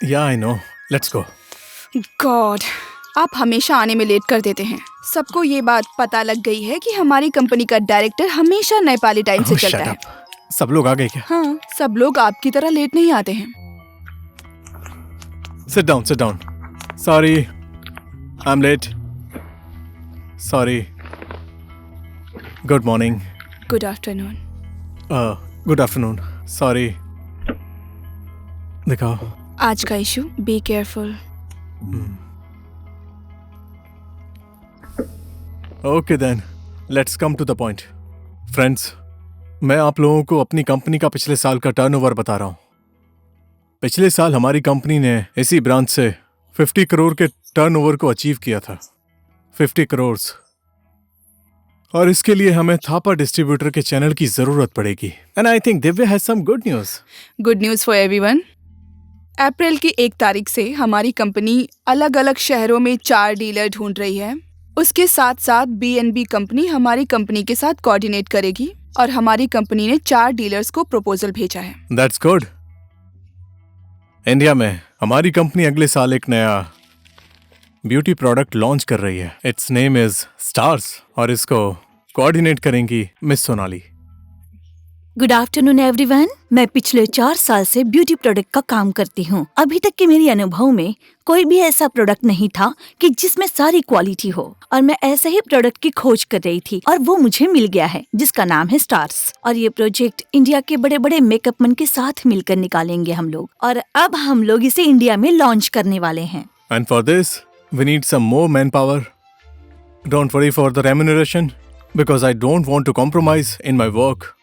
या I know, let's go. God, आप हमेशा आने में लेट कर देते हैं। सबको ये बात पता लग गई है कि हमारी कंपनी का डायरेक्टर हमेशा नेपाली टाइम से चलता है। सब लोग आ गए क्या? हाँ, सब लोग आपकी तरह लेट नहीं आते हैं। Sit down, sit down. Sorry, I'm late. Sorry. Good morning. Good afternoon. Good afternoon. Sorry. दिखाओ। आज का issue, be careful. Okay then, let's come to the point. Friends, मैं आप लोगों को अपनी कंपनी का पिछले साल का टर्नओवर बता रहा हूँ। पिछले साल हमारी कंपनी ने इसी ब्रांच से 50 करोड़ के टर्नओवर को अचीव किया था। 50 करोड़। और इसके लिए हमें थापा डिस्ट्रीब्यूटर के चैनल की जरूरत पड़ेगी। And I think Divya has some good news. Good news for everyone. अप्रैल की 1 तारीख से हमारी कंपनी अलग अलग शहरों में 4 डीलर ढूंढ रही है। उसके साथ साथ BNB कंपनी हमारी कंपनी के साथ कोऑर्डिनेट करेगी और हमारी कंपनी ने 4 डीलर्स को प्रपोजल भेजा है। That's good. इंडिया में हमारी कंपनी अगले साल एक नया ब्यूटी प्रोडक्ट लॉन्च कर रही है। इट्स नेम इज स्टार्स और इसको कोऑर्डिनेट करेंगी miss Sonali. Good afternoon everyone. मैं पिछले 4 साल से ब्यूटी प्रोडक्ट का काम करती हूँ। अभी तक के मेरे अनुभव में कोई भी ऐसा प्रोडक्ट नहीं था कि जिसमें सारी क्वालिटी हो, और मैं ऐसे ही प्रोडक्ट की खोज कर रही थी और वो मुझे मिल गया है, जिसका नाम है स्टार्स। और ये प्रोजेक्ट इंडिया के बड़े बड़े मेकअप मैन के साथ मिलकर निकालेंगे हम लोग, और अब हम लोग इसे इंडिया में लॉन्च करने वाले हैं। And for this we need some more manpower. Don't worry for the remuneration because I don't want to compromise in my work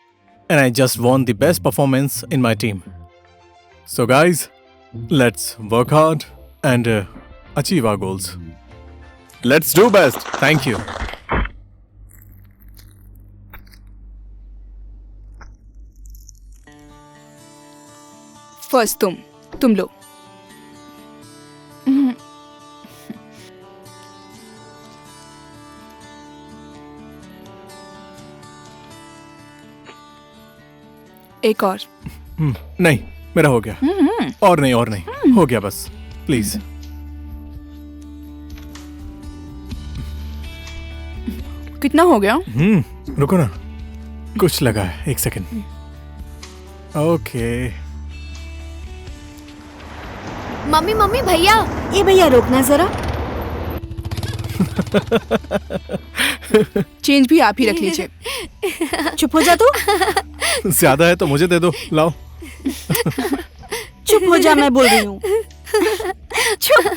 and I just want the best performance in my team. So guys, let's work hard and achieve our goals. Let's do best. Thank you. First तुम लो। एक और। नहीं, मेरा हो गया। और नहीं, हो गया बस। प्लीज। कितना हो गया? रुको ना, कुछ लगा है। 1 सेकंड। ओके। मम्मी भैया। ये भैया रोकना जरा। चेंज भी आप ही रख लीजिए। चुप हो जा तू। ज्यादा है तो मुझे दे दो। लाओ। चुप हो जा, मैं बोल रही हूँ। चुप।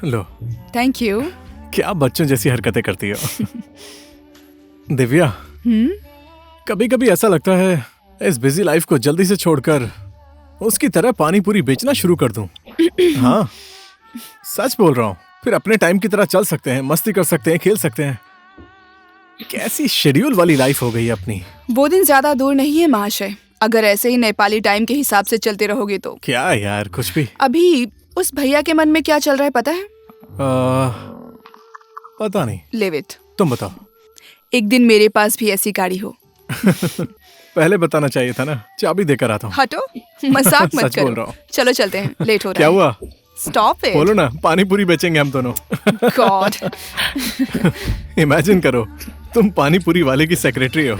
लो। Thank you. क्या बच्चों जैसी हरकतें करती हो। दिव्या, कभी कभी ऐसा लगता है इस बिजी लाइफ को जल्दी से छोड़कर उसकी तरह पानी पूरी बेचना शुरू कर दूं। हाँ, सच बोल रहा हूँ। फिर अपने टाइम की तरह चल सकते हैं, मस्ती कर सकते हैं, खेल सकते हैं। कैसी शेड्यूल वाली लाइफ हो गई अपनी। वो दिन ज्यादा दूर नहीं है महाशय। अगर ऐसे ही नेपाली टाइम के हिसाब से चलते रहोगे तो। क्या यार, कुछ भी। अभी उस भैया के मन में क्या चल रहा है पता है? पता नहीं। Live it. तुम बताओ। एक दिन मेरे पास भी ऐसी गाड़ी हो। पहले बताना चाहिए था ना। चाबी देकर आता हूँ। हटो, मजाक मत सच बोल रहा करो। हूँ। चलो चलते हैं, लेट हो रहा क्या है। हुआ? Stop it. बोलो ना, पानी पूरी बेचेंगे हम दोनों। गॉड। इमेजिन करो, तुम पानी पूरी वाले की सेक्रेटरी हो।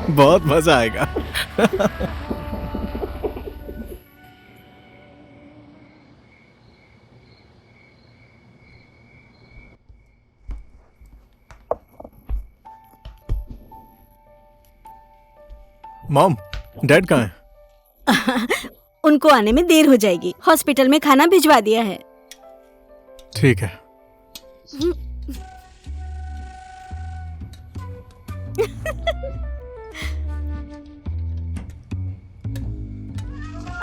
बहुत मजा आएगा। मॉम, डैड कहाँ है? उनको आने में देर हो जाएगी। हॉस्पिटल में खाना भिजवा दिया है। ठीक है।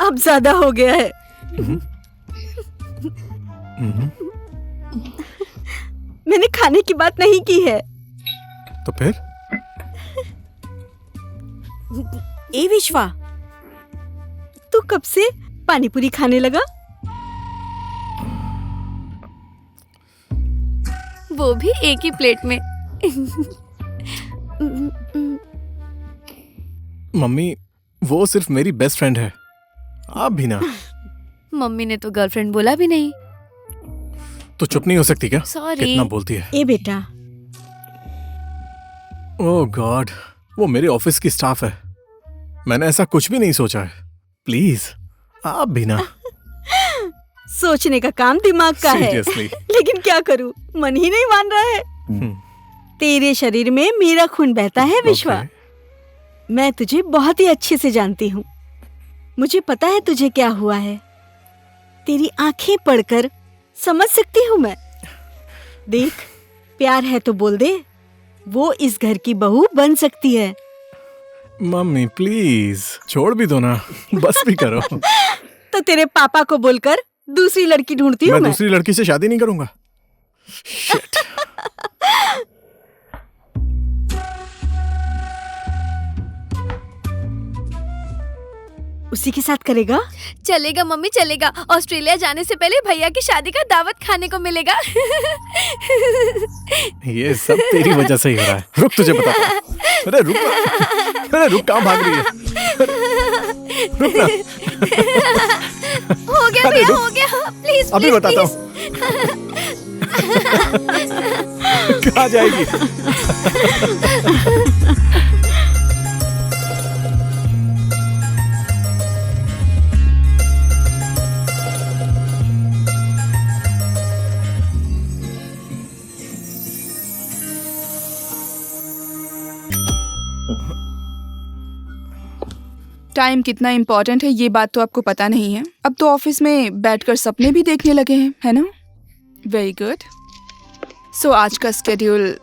अब ज्यादा हो गया है। मैंने खाने की बात नहीं की है। तो फिर? ए विश्वा, तू कब से पानी पूरी खाने लगा। वो भी एक ही प्लेट में। मम्मी, वो सिर्फ मेरी बेस्ट फ्रेंड है, आप भी ना। मम्मी ने तो गर्लफ्रेंड बोला भी नहीं। तो चुप नहीं हो सकती क्या? सॉरी। कितना बोलती है। ए बेटा, ओह गॉड, वो मेरे ऑफिस की स्टाफ है। मैंने ऐसा कुछ भी नहीं सोचा है। प्लीज, आप भी ना। सोचने का काम दिमाग का है। Seriously. लेकिन क्या करूं, मन ही नहीं मान रहा है। तेरे शरीर में मेरा खून बहता है विश्वा। Okay. मैं तुझे बहुत ही अच्छे से जानती हूँ। मुझे पता है तुझे क्या हुआ है। तेरी आंखें पढ़कर समझ सकती हूँ मैं। देख, प्यार है तो बोल दे, वो इस घर की बहू बन सकती है। मम्मी प्लीज, छोड़ भी दो ना, बस भी करो। तो तेरे पापा को बोलकर दूसरी लड़की ढूंढती हूँ मैं मैं। दूसरी लड़की से शादी नहीं करूंगा। Shit. उसी के साथ करेगा। चलेगा मम्मी चलेगा। ऑस्ट्रेलिया जाने से पहले भैया की शादी का दावत खाने को मिलेगा। ये सब तेरी वजह से ही हो रहा है। रुक, तुझे बताता हूँ। अरे रुक ना। अरे रुक, कहाँ भाग रही है? रुक ना। हो गया अरे भैया, रुक। हो गया। प्लीज अभी प्लीज बताता प्लीज। हूँ। कहाँ जाएगी? टाइम कितना इम्पोर्टेंट है ये बात तो आपको पता नहीं है। अब तो ऑफिस में बैठकर सपने भी देखने लगे हैं, है ना? Very good. सो आज का स्केड्यूल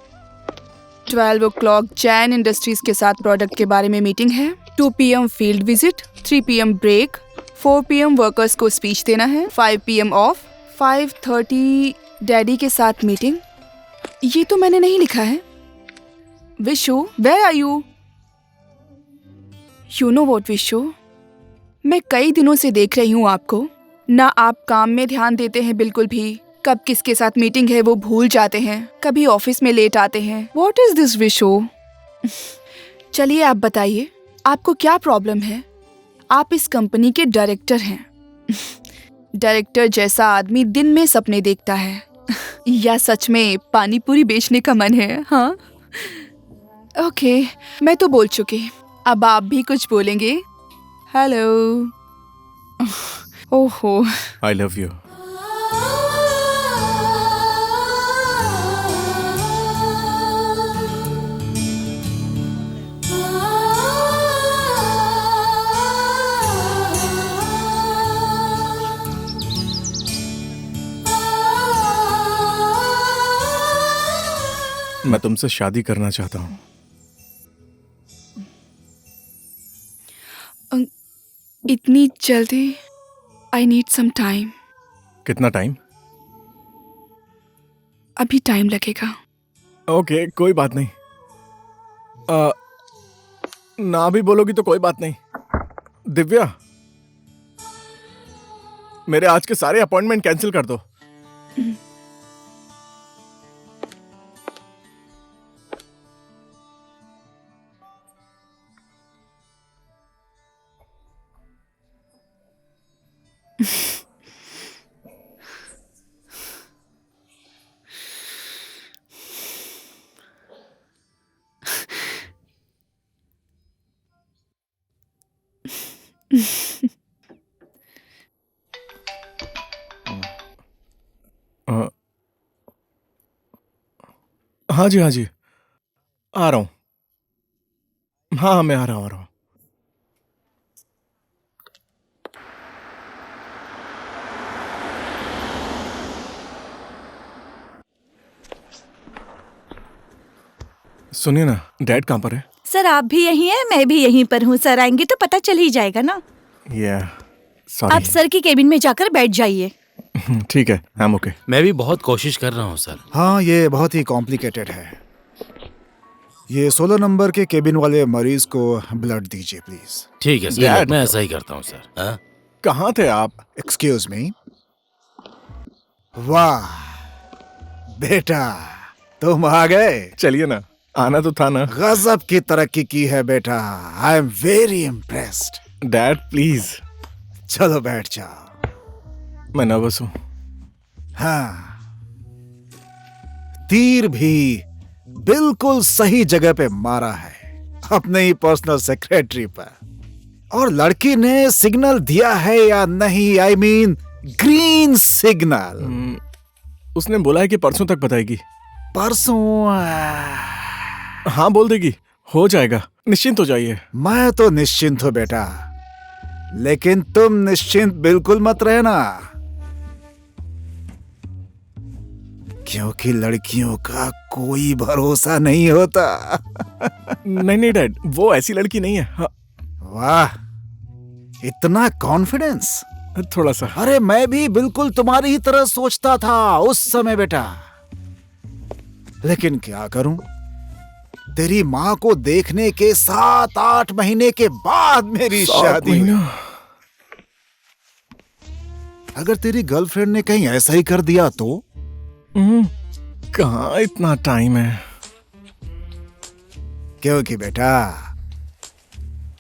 12 o'clock जैन इंडस्ट्रीज के साथ प्रोडक्ट के बारे में मीटिंग है। 2 PM field visit, 3 PM break, 4 PM workers को स्पीच देना है, 5 PM ऑफ, 5:30 डैडी के साथ मीटिंग। ये तो मैंने नहीं लिखा है। Vishu, where are you? You know what Vishu, मैं कई दिनों से देख रही हूँ आपको। ना आप काम में ध्यान देते हैं बिल्कुल भी। कब किसके साथ मीटिंग है वो भूल जाते हैं, कभी ऑफिस में लेट आते हैं। What is this Vishu? चलिए आप बताइए, आपको क्या प्रॉब्लम है? आप इस कंपनी के डायरेक्टर हैं। डायरेक्टर जैसा आदमी दिन में सपने देखता है या सच में पानी पूरी बेचने का मन है? हाँ ओके, मैं तो बोल चुकी, अब आप भी कुछ बोलेंगे? हेलो। ओहो, I love you. मैं तुमसे शादी करना चाहता हूँ। इतनी जल्दी? I need some time. कितना टाइम? अभी टाइम लगेगा। ओके, कोई बात नहीं। ना भी बोलोगी तो कोई बात नहीं। दिव्या, मेरे आज के सारे अपॉइंटमेंट कैंसिल कर दो। हाँ जी, हाँ जी, आ रहा हूँ। हाँ, मैं आ रहा हूँ। सुनिए ना, डैड कहाँ पर है? सर आप भी यहीं हैं, मैं भी यहीं पर हूँ। सर आएंगे तो पता चल ही जाएगा ना। आप सॉरी। सर की केबिन में जाकर बैठ जाइए। ठीक है, आई एम ओके। मैं भी बहुत कोशिश कर रहा हूँ सर। हाँ, ये बहुत ही कॉम्प्लिकेटेड है। ये 16 नंबर के केबिन वाले मरीज को ब्लड दीजिए प्लीज। ठीक है सर, Dad. मैं ऐसा ही करता हूँ सर। हाँ? कहाँ थे आप? Excuse me. वाह बेटा, तुम आ गए। चलिए ना, आना तो था ना। गजब की तरक्की की है बेटा। I am very impressed. Dad please. चलो बैठ जाओ। मैं नर्वस हूँ। हाँ, तीर भी बिल्कुल सही जगह पे मारा है, अपने ही पर्सनल सेक्रेटरी पर। और लड़की ने सिग्नल दिया है या नहीं, आई मीन ग्रीन सिग्नल। उसने बोला है कि परसों तक बताएगी। परसों? हाँ बोल देगी, हो जाएगा, निश्चिंत हो जाइए। मैं तो निश्चिंत हूं बेटा, लेकिन तुम निश्चिंत बिल्कुल मत रहना, क्योंकि लड़कियों का कोई भरोसा नहीं होता। नहीं नहीं डैड, वो ऐसी लड़की नहीं है। हाँ, वाह, इतना कॉन्फिडेंस। थोड़ा सा। अरे मैं भी बिल्कुल तुम्हारी ही तरह सोचता था उस समय बेटा, लेकिन क्या करूं, तेरी माँ को देखने के 7-8 महीने के बाद मेरी 7 शादी हुई। महीना? अगर तेरी गर्लफ्रेंड ने कहीं ऐसा ही कर दिया तो? कहाँ इतना टाइम है। क्योंकि बेटा,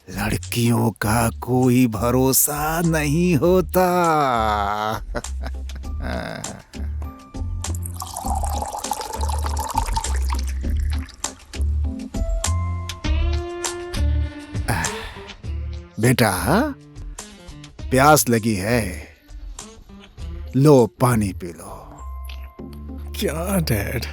लड़कियों का कोई भरोसा नहीं होता। बेटा, प्यास लगी है, लो पानी पी लो। क्या dad?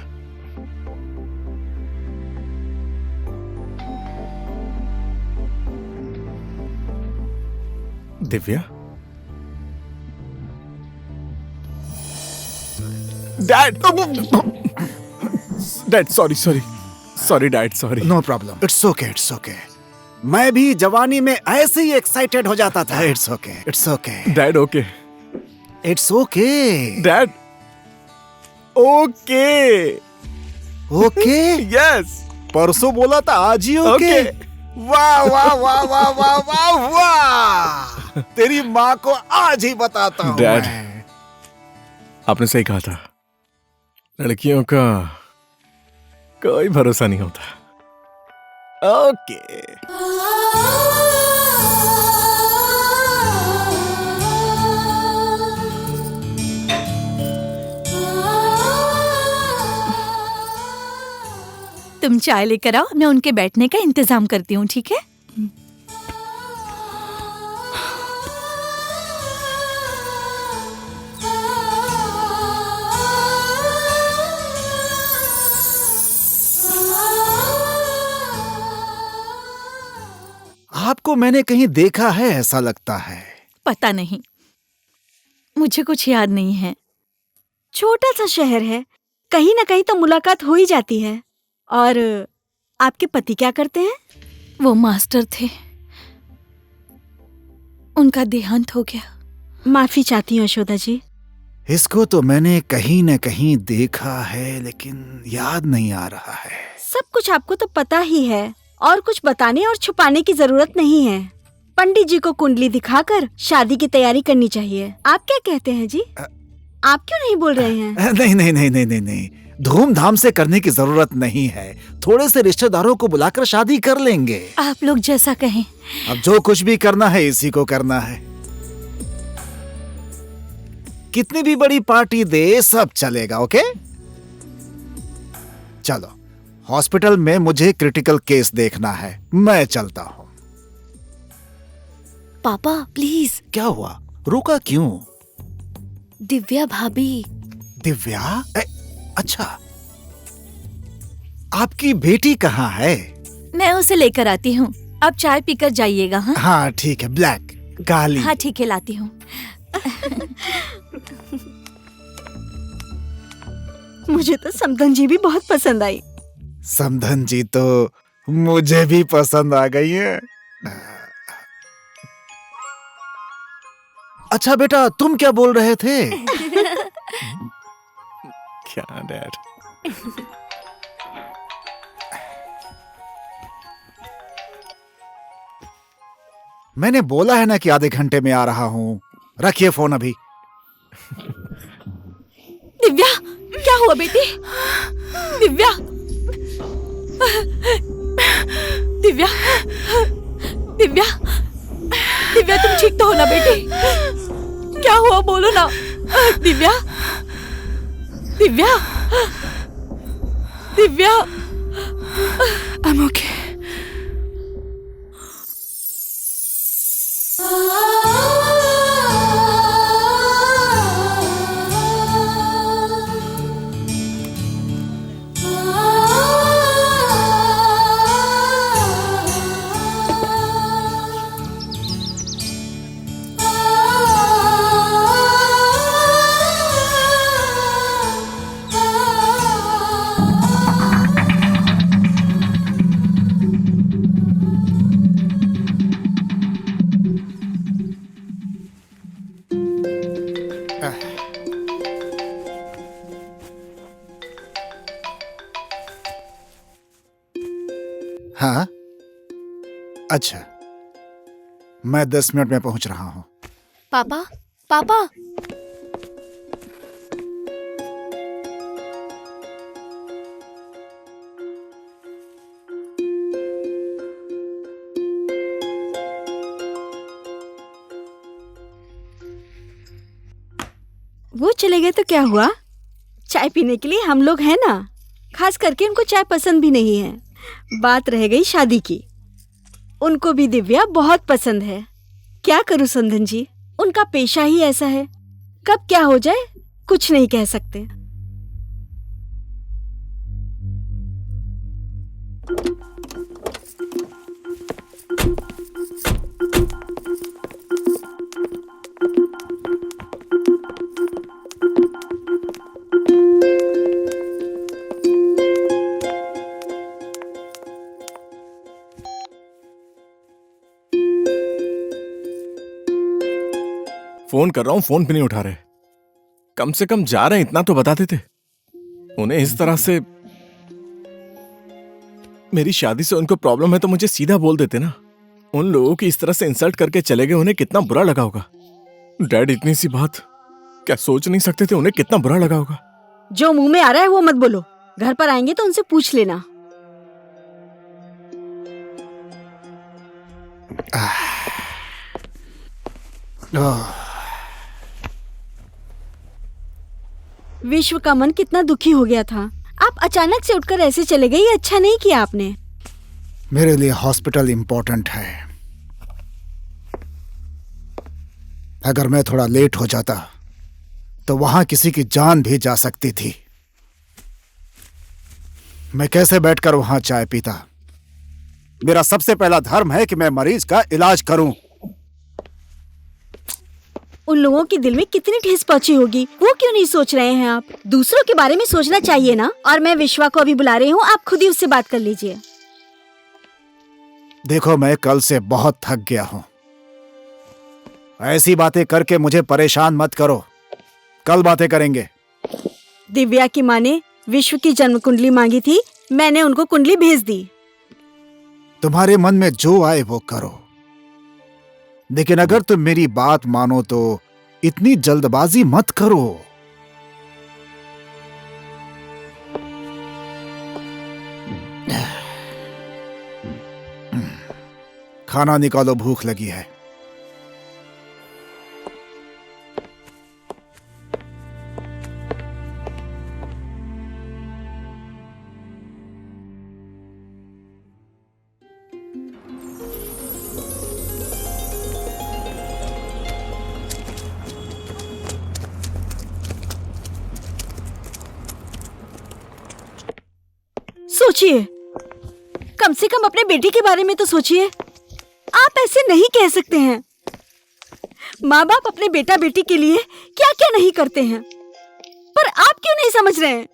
Divya? Dad! Dad sorry sorry sorry dad, sorry. No problem, it's okay, it's okay. मैं भी जवानी में ऐसे ही एक्साइटेड हो जाता था। It's okay, it's okay, dad okay. It's okay. Dad okay. Okay? Yes. परसों बोला था, आज ही ओके? वाह वाह वाह वाह वाह वाह वाह! तेरी माँ को आज ही बताता हूँ डैड, मैं। आपने सही कहा था, लड़कियों का कोई भरोसा नहीं होता। ओके। तुम चाय लेकर आओ, मैं उनके बैठने का इंतजाम करती हूँ, ठीक है? आपको मैंने कहीं देखा है ऐसा लगता है। पता नहीं, मुझे कुछ याद नहीं है। छोटा सा शहर है, कहीं ना कहीं तो मुलाकात हो ही जाती है। और आपके पति क्या करते हैं? वो मास्टर थे, उनका देहांत हो गया। माफी चाहती हूँ यशोदा जी। इसको तो मैंने कहीं न कहीं देखा है, लेकिन याद नहीं आ रहा है। सब कुछ आपको तो पता ही है, और कुछ बताने और छुपाने की जरूरत नहीं है। पंडित जी को कुंडली दिखाकर शादी की तैयारी करनी चाहिए। आप क्या कहते हैं जी? आप क्यों नहीं बोल रहे हैं? नहीं नहीं नहीं नहीं नहीं नहीं, धूमधाम से करने की जरूरत नहीं है। थोड़े से रिश्तेदारों को बुलाकर शादी कर लेंगे। आप लोग जैसा कहें। अब जो कुछ भी करना है इसी को करना है। कितनी भी बड़ी पार्टी दे, सब चलेगा। ओके, चलो, हॉस्पिटल में मुझे क्रिटिकल केस देखना है, मैं चलता हूं। पापा प्लीज। क्या हुआ, रुका क्यों? दिव्या भाभी। दिव्या? अच्छा, आपकी बेटी कहाँ है? मैं उसे लेकर आती हूँ, आप चाय पीकर जाइएगा। हाँ हाँ ठीक है, ब्लैक काली। हाँ ठीक है, लाती हूँ। मुझे तो समधन जी भी बहुत पसंद आई। समधन जी तो मुझे भी पसंद आ गई है। अच्छा बेटा, तुम क्या बोल रहे थे? क्या डैड? मैंने बोला है ना कि आधे घंटे में आ रहा हूँ। रखिए फोन अभी। दिव्या, क्या हुआ बेटी? दिव्या, दिव्या, दिव्या, दिव्या, तुम ठीक तो हो ना बेटी? क्या हुआ बोलो ना। दिव्या, दिव्या, दिव्या। I'm okay. हाँ, अच्छा, मैं 10 मिनट में पहुंच रहा हूँ। पापा, पापा, वो चले गए तो क्या हुआ? चाय पीने के लिए हम लोग हैं ना। खास करके उनको चाय पसंद भी नहीं है। बात रह गई शादी की। उनको भी दिव्या बहुत पसंद है। क्या करूं संधन जी, उनका पेशा ही ऐसा है। कब क्या हो जाए कुछ नहीं कह सकते। फोन कर रहा हूँ, फोन भी नहीं उठा रहे। कम से कम जा रहे हैं इतना तो बता देते। उन्हें इस तरह से, मेरी शादी से उनको प्रॉब्लम है तो मुझे सीधा बोल देते ना। उन लोगों की इस तरह से इंसल्ट करके चले गए, उन्हें कितना बुरा लगा होगा। डैड इतनी सी बात क्या सोच नहीं सकते थे? उन्हें कितना बुरा लगा होगा। जो मुंह में आ रहा है वो मत बोलो। घर पर आएंगे तो उनसे पूछ लेना। विश्व का मन कितना दुखी हो गया था। आप अचानक से उठकर ऐसे चले गए, ये अच्छा नहीं किया आपने। मेरे लिए हॉस्पिटल इंपॉर्टेंट है। अगर मैं थोड़ा लेट हो जाता तो वहां किसी की जान भी जा सकती थी। मैं कैसे बैठकर वहां चाय पीता? मेरा सबसे पहला धर्म है कि मैं मरीज का इलाज करूं। उन लोगों के दिल में कितनी ठेस पहुंची होगी, वो क्यों नहीं सोच रहे हैं आप? दूसरों के बारे में सोचना चाहिए ना। और मैं विश्वा को अभी बुला रही हूँ, आप खुद ही उससे बात कर लीजिए। देखो, मैं कल से बहुत थक गया हूं। ऐसी बातें करके मुझे परेशान मत करो। कल बातें करेंगे। दिव्या की माँ ने विश्व की जन्म कुंडली मांगी थी, मैंने उनको कुंडली भेज दी। तुम्हारे मन में जो आए वो करो, लेकिन अगर तुम मेरी बात मानो तो इतनी जल्दबाजी मत करो। खाना निकालो, भूख लगी है। सोचिए, कम से कम अपने बेटे के बारे में तो सोचिए। आप ऐसे नहीं कह सकते हैं। माँ बाप अपने बेटा बेटी के लिए क्या क्या नहीं करते हैं, पर आप क्यों नहीं समझ रहे हैं?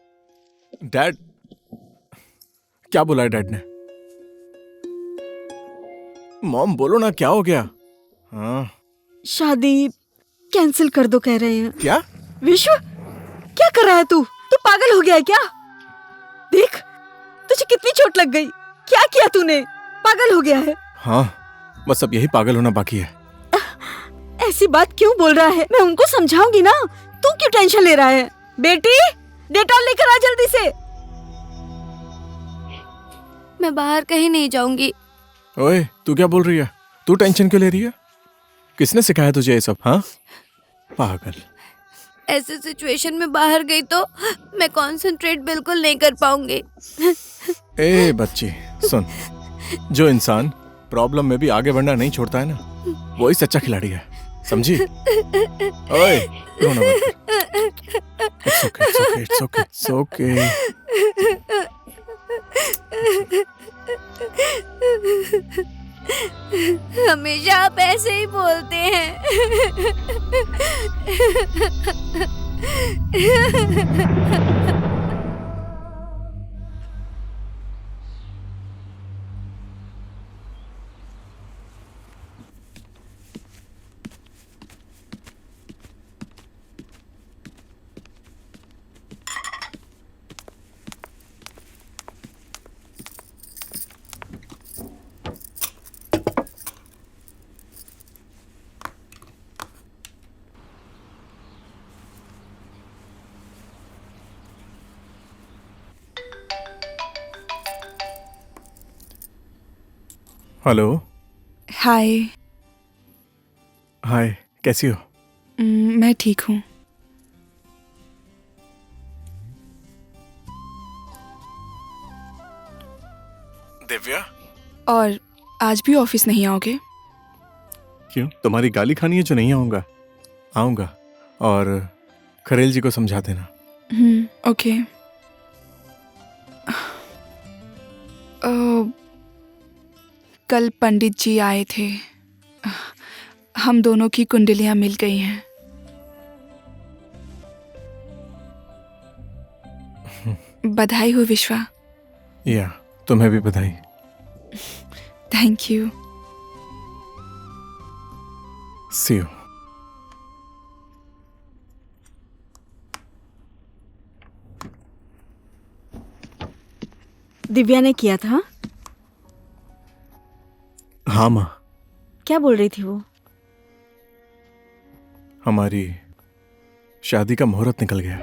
डैड, क्या बोला है डैड ने? मॉम बोलो ना, क्या हो गया? हाँ, शादी कैंसिल कर दो कह रहे हैं। क्या? विश्व, क्या कर रहा है तू? तू पागल हो गया है क्या? देख, तुझे कितनी चोट लग गई। क्या किया तूने? पागल हो गया है। हाँ, बस अब यही पागल होना बाकी है। ऐसी बात क्यों बोल रहा है? मैं उनको समझाऊंगी ना, तू क्यों टेंशन ले रहा है? बेटी, डेटॉल लेकर आ जल्दी से। मैं बाहर कहीं नहीं जाऊंगी। ओए, तू क्या बोल रही है? तू टेंशन क्यों ले रही है? किसने सिखाया तुझे ये सब? हाँ, पागल। ऐसे सिचुएशन में बाहर गई तो मैं कंसंट्रेट बिल्कुल नहीं कर पाऊंगी। ए बच्ची, सुन, जो इंसान प्रॉब्लम में भी आगे बढ़ना नहीं छोड़ता है ना, वो ही सच्चा खिलाड़ी है, समझी? ओए, रोना मत कर। It's okay, it's okay, it's okay, it's okay. हमेशा आप ऐसे ही बोलते हैं। हेलो। हाय। हाय, कैसी हो? मैं ठीक हूँ। दिव्या, और आज भी ऑफिस नहीं आओगे? क्यों? तुम्हारी गाली खानी है जो नहीं आऊंगा? आऊंगा, और खरेल जी को समझा देना। ओके। कल पंडित जी आए थे, हम दोनों की कुंडलियां मिल गई हैं। बधाई हो विश्वा। या, तुम्हें भी बधाई। Thank you. See you. Divya ने किया था? हाँ माँ। क्या बोल रही थी वो? हमारी शादी का मुहूर्त निकल गया।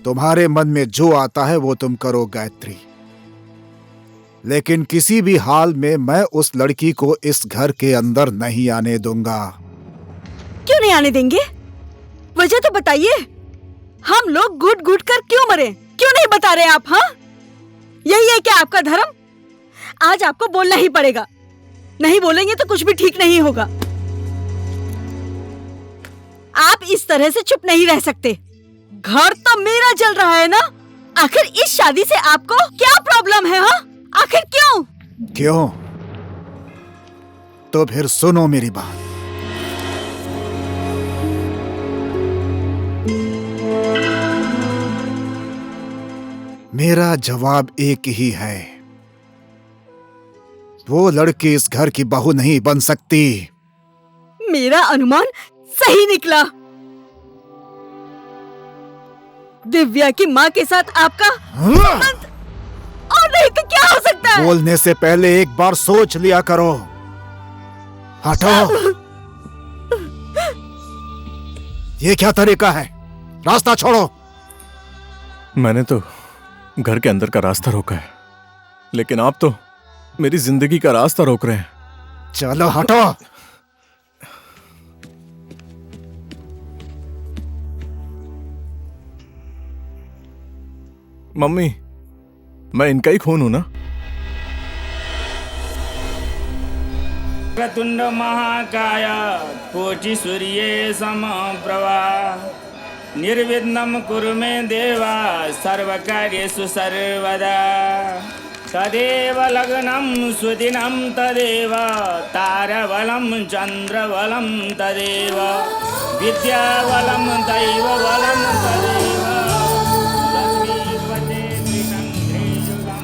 तुम्हारे मन में जो आता है वो तुम करो गायत्री, लेकिन किसी भी हाल में मैं उस लड़की को इस घर के अंदर नहीं आने दूंगा। क्यों नहीं आने देंगे? वजह तो बताइए। हम लोग घुट घुट कर क्यों मरे? क्यों नहीं बता रहे आप? हाँ, यही है क्या आपका धर्म? आज आपको बोलना ही पड़ेगा, नहीं बोलेंगे तो कुछ भी ठीक नहीं होगा। आप इस तरह से चुप नहीं रह सकते। घर तो मेरा जल रहा है ना। आखिर इस शादी से आपको क्या प्रॉब्लम है? हाँ, आखिर क्यों? क्यों? तो फिर सुनो मेरी बात। मेरा जवाब एक ही है, वो लड़की इस घर की बहू नहीं बन सकती। मेरा अनुमान सही निकला। दिव्या की माँ के साथ आपका संबंध, और नहीं तो क्या हो सकता है? बोलने से पहले एक बार सोच लिया करो। हटो। ये क्या तरीका है? रास्ता छोड़ो। मैंने तो घर के अंदर का रास्ता रोका है, लेकिन आप तो मेरी जिंदगी का रास्ता रोक रहे हैं। चलो हटो। मम्मी, मैं इनका ही खून हूं ना? वक्रतुंड महाकाय कोटि सूर्ये समप्रभा निर्विघ्नं कुरु मे देवा सर्वकार्येषु सर्वदा। तदेव लग्नं सुदिनं तदेव तारबलं चन्द्रबलं तदेव विद्याबलं दैवबलं तदेव। लक्ष्मीपते त्रिशङ्करे युगा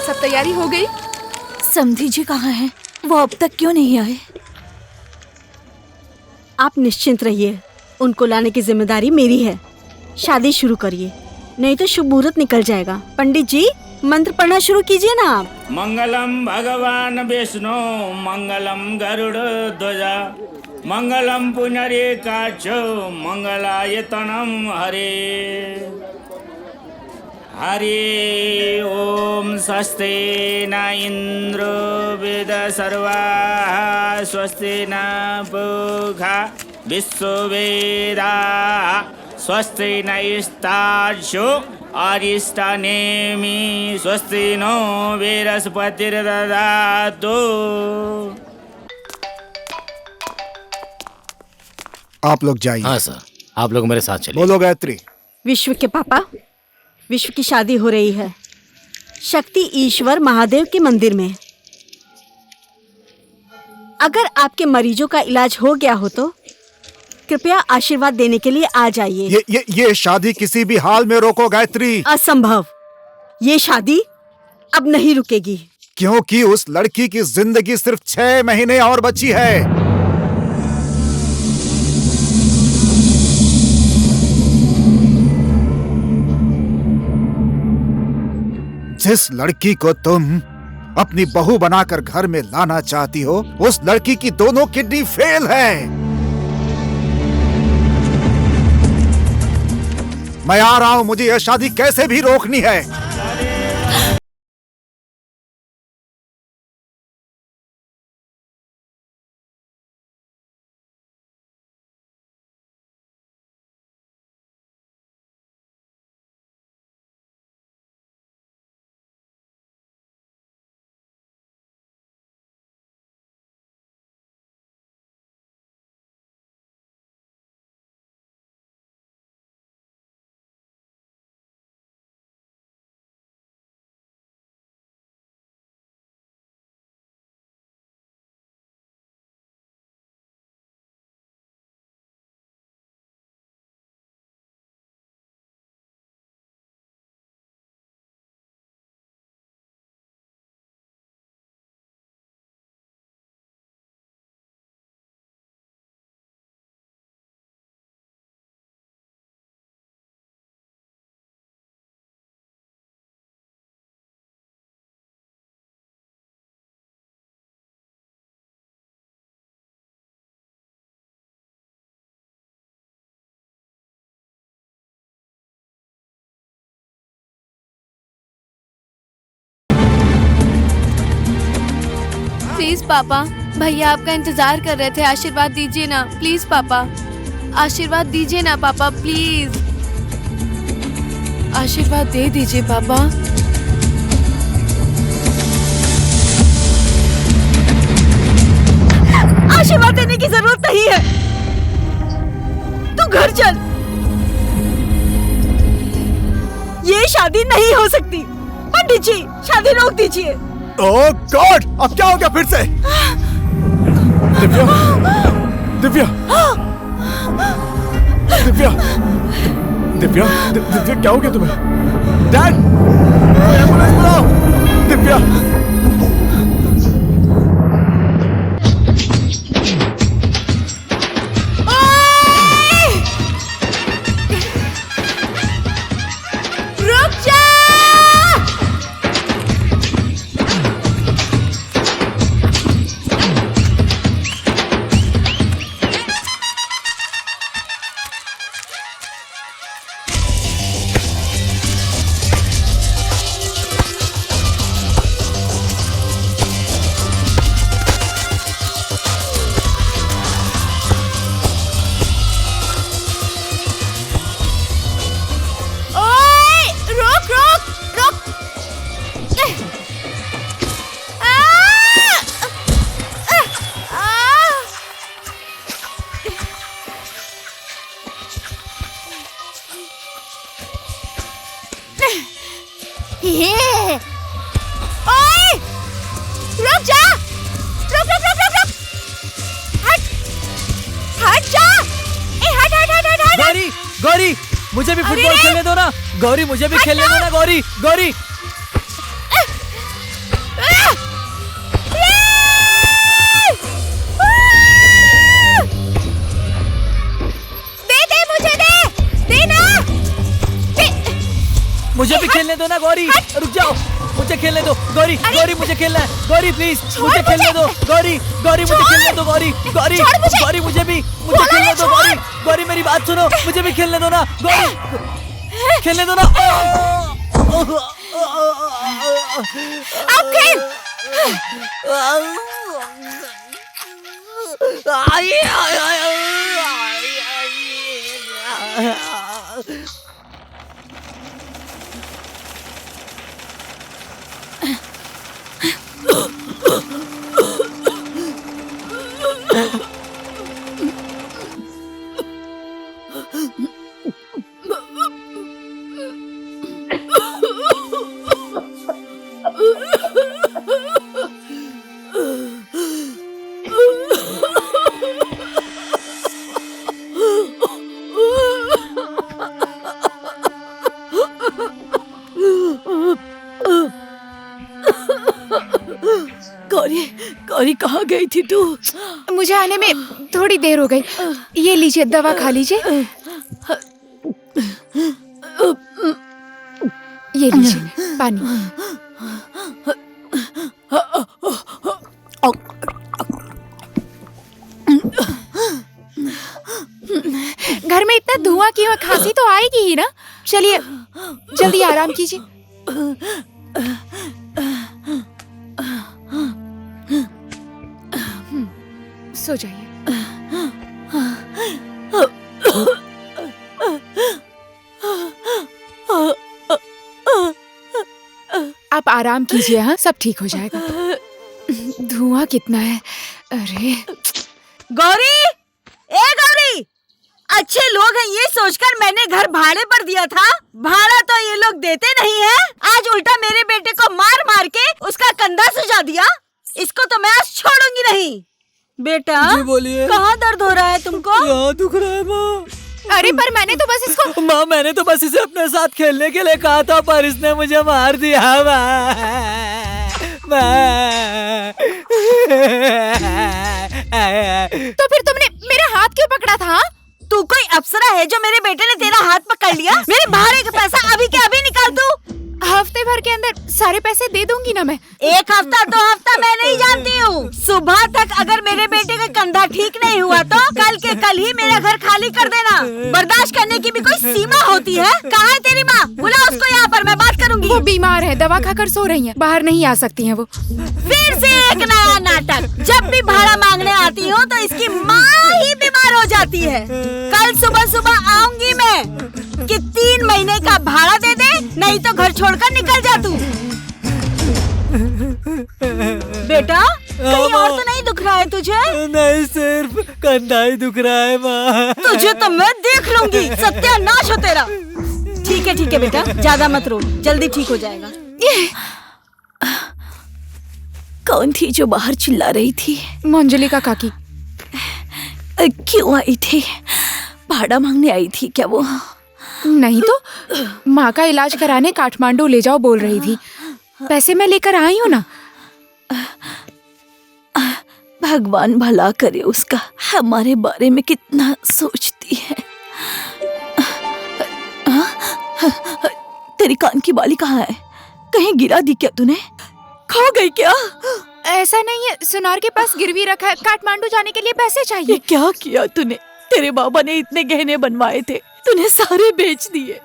सब तैयारी हो गई? समधी जी कहाँ हैं? वो अब तक क्यों नहीं आए? आप निश्चिंत रहिए, उनको लाने की जिम्मेदारी मेरी है। शादी शुरू करिए, नहीं तो शुभ मुहूर्त निकल जाएगा। पंडित जी, मंत्र पढ़ना शुरू कीजिए ना आप। मंगलम भगवान विष्णु मंगलम गरुड़ ध्वजा मंगलम पुनरेकाक्षो मंगलायतनम हरे हरि ओम स्वस्ति न इंद्रो वेद सर्वाः स्वस्ति न पूषा विश्ववेदाः स्वस्ति नैस्तार्क्ष्यो अरिष्टनेमि स्वस्ति नो बृहस्पतिर्दधातु। आप लोग जाइए। हाँ सर, आप लोग मेरे साथ चलिए। बोलो गायत्री। विश्व के पापा, विश्व की शादी हो रही है शक्ति ईश्वर महादेव के मंदिर में। अगर आपके मरीजों का इलाज हो गया हो तो कृपया आशीर्वाद देने के लिए आ जाइए। ये शादी किसी भी हाल में रोको गायत्री। असंभव, ये शादी अब नहीं रुकेगी। क्योंकि उस लड़की की जिंदगी सिर्फ 6 महीने और बची है। जिस लड़की को तुम अपनी बहू बनाकर घर में लाना चाहती हो, उस लड़की की दोनों किडनी फेल है। मैं आ रहा हूं, मुझे यह शादी कैसे भी रोकनी है। प्लीज पापा, भैया आपका इंतजार कर रहे थे। आशीर्वाद दीजिए ना प्लीज पापा, आशीर्वाद दीजिए ना पापा प्लीज, आशीर्वाद दे दीजिए पापा। आशीर्वाद देने की जरूरत नहीं है, तू घर चल। ये शादी नहीं हो सकती। पंडित जी, शादी रोक दीजिए। ओह गॉड, अब क्या हो गया फिर से? दिव्या, दिव्या, दिव्या, दिव्या, दिव्या, क्या हो गया तुम्हें? डैड, एम्बुलेंस बुलाओ। दिव्या, रुक जा। ये ओए रुक जा, रुक रुक रुक रुक रुक, हट हट जा, ए हट हट हट हट हट। गौरी गौरी मुझे भी फुटबॉल खेलने दो ना गौरी, मुझे भी खेलने दो ना गौरी गौरी। मुझे भी खेलने दो ना गौरी, रुक जाओ, मुझे खेलने दो गौरी, गौरी मुझे खेलना है गौरी, प्लीज मुझे खेलने दो गौरी, गौरी मुझे खेलने दो गौरी, गौरी गौरी मुझे खेलने दो गौरी, गौरी मेरी बात सुनो, मुझे भी खेलने दो ना गौरी, खेलने दो ना। अब खेल। गौरी गौरी कहाँ गई थी तू? मुझे आने में थोड़ी देर हो गई। ये लीजिए, दवा खा लीजिए। ये लीजिए पानी। घर में इतना धुआं क्यों है? खांसी तो आएगी ही ना। चलिए जल्दी आराम कीजिए। सो जाइए। आप आराम कीजिए। हाँ, सब ठीक हो जाएगा। धुआं कितना है। अरे गौरी, ए गौरी, अच्छे लोग हैं ये सोचकर मैंने घर भाड़े पर दिया था। भाड़ा तो ये लोग देते नहीं है। आज उल्टा मेरे बेटे को मार मार के उसका कंधा सुझा दिया। इसको तो मैं आज छोड़ूंगी नहीं। बेटा जी बोलिए। कहाँ दर्द हो रहा है तुमको? यहाँ दुख रहा है माँ। अरे पर मैंने तो बस इसको माँ, मैंने तो बस इसे अपने साथ खेलने के लिए कहा था, पर इसने मुझे मार दिया माँ। तो फिर तुमने मेरा हाथ क्यों पकड़ा था? तू कोई अप्सरा है जो मेरे बेटे ने तेरा हाथ पकड़ लिया? मेरे भाड़े का पैसा अभी के अभी निकाल दू। हफ्ते भर के अंदर सारे पैसे दे दूंगी ना मैं। एक हफ्ता 2 हफ्ता मैं नहीं जानती हूँ। सुबह तक अगर मेरे बेटे का कंधा ठीक नहीं हुआ तो कल के कल ही मेरा घर खाली कर देना। बर्दाश्त करने की भी कोई सीमा होती है। कहाँ है तेरी माँ? बुला उसको यहाँ पर, मैं बात करूँगी। वो बीमार है, दवा खाकर सो रही हैं, बाहर नहीं आ सकती हैं वो। फिर से एक नया नाटक। जब भी भाड़ा मांगने आती हूँ तो इसकी माँ ही बीमार हो जाती है। कल सुबह सुबह आऊंगी मैं कि 3 महीने का भाड़ा दे दे, नहीं तो घर छोड़कर निकल जा तू। बेटा कहीं और तो नहीं दुख रहा है तुझे? नहीं, सिर्फ कंधा ही दुख रहा है माँ। तुझे तो मैं देख लूंगी। सत्यानाश हो तेरा। ठीक है बेटा, ज्यादा मत रो, जल्दी ठीक हो जाएगा। कौन थी जो बाहर चिल्ला रही थी? मंजलिका काकी। क्यों आई थी? भाड़ा मांगने आई थी क्या वो? नहीं तो माँ का इलाज कराने काठमांडू ले जाओ बोल रही थी। पैसे मैं लेकर आई हूँ ना। भगवान भला करे उसका। हमारे बारे में कितना सोचती है। तेरी कान की बाली कहाँ है? कहीं गिरा दी क्या तूने? खो गई क्या? ऐसा नहीं है, सुनार के पास गिरवी रखा है। काठमांडू जाने के लिए पैसे चाहिए। ये क्या किया तूने? तेरे बाबा ने इतने गहने बनवाए थे, तूने सारे बेच दिए।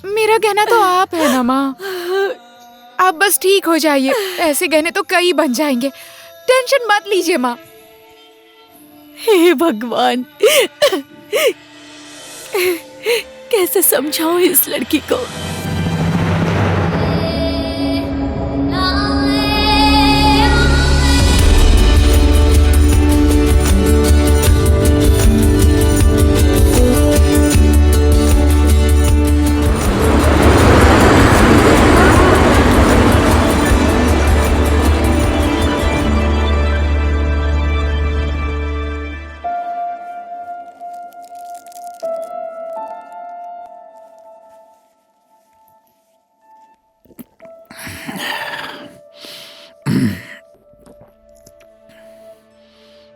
मेरा गहना तो आप है ना माँ। आप बस ठीक हो जाइए। ऐसे गहने तो कई बन जाएंगे। टेंशन मत लीजिए माँ। हे भगवान, कैसे समझाऊं इस लड़की को?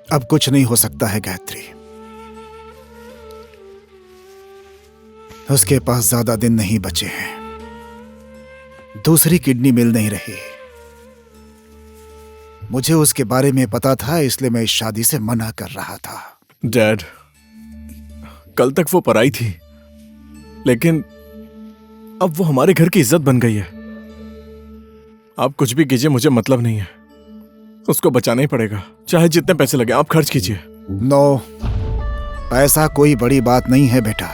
अब कुछ नहीं हो सकता है गायत्री। उसके पास ज्यादा दिन नहीं बचे हैं। दूसरी किडनी मिल नहीं रही। मुझे उसके बारे में पता था, इसलिए मैं इस शादी से मना कर रहा था। डैड, कल तक वो पराई थी, लेकिन अब वो हमारे घर की इज्जत बन गई है। आप कुछ भी कीजिए, मुझे मतलब नहीं है। उसको बचाना ही पड़ेगा, चाहे जितने पैसे लगे आप खर्च कीजिए। नो, पैसा कोई बड़ी बात नहीं है बेटा।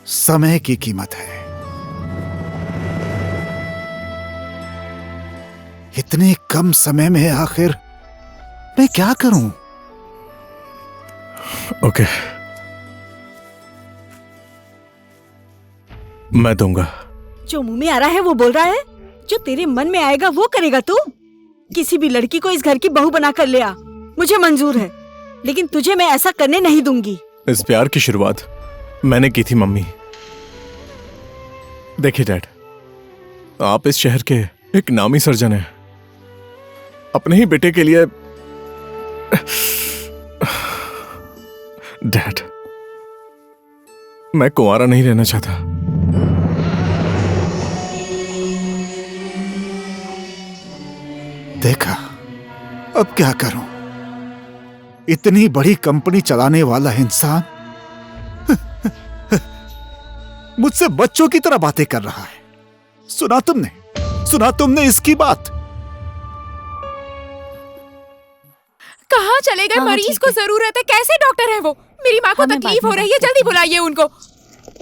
समय की कीमत है। इतने कम समय में आखिर मैं क्या करूं? ओके, मैं दूंगा। जो मुंह में आ रहा है वो बोल रहा है। जो तेरे मन में आएगा वो करेगा तू। किसी भी लड़की को इस घर की बहू बना कर ले आ, मुझे मंजूर है, लेकिन तुझे मैं ऐसा करने नहीं दूंगी। इस प्यार की शुरुआत मैंने की थी मम्मी। देखिए डैड, आप इस शहर के एक नामी सर्जन हैं। अपने ही बेटे के लिए डैड, मैं कुंवारा नहीं रहना चाहता। देखा, अब क्या करूं? इतनी बड़ी कंपनी चलाने वाला इंसान मुझसे बच्चों की तरह बातें कर रहा है। सुना तुमने इसकी बात? कहाँ चले गए? मरीज को जरूरत है। कैसे डॉक्टर है वो? मेरी माँ को तकलीफ हो रही है, जल्दी बुलाइए उनको।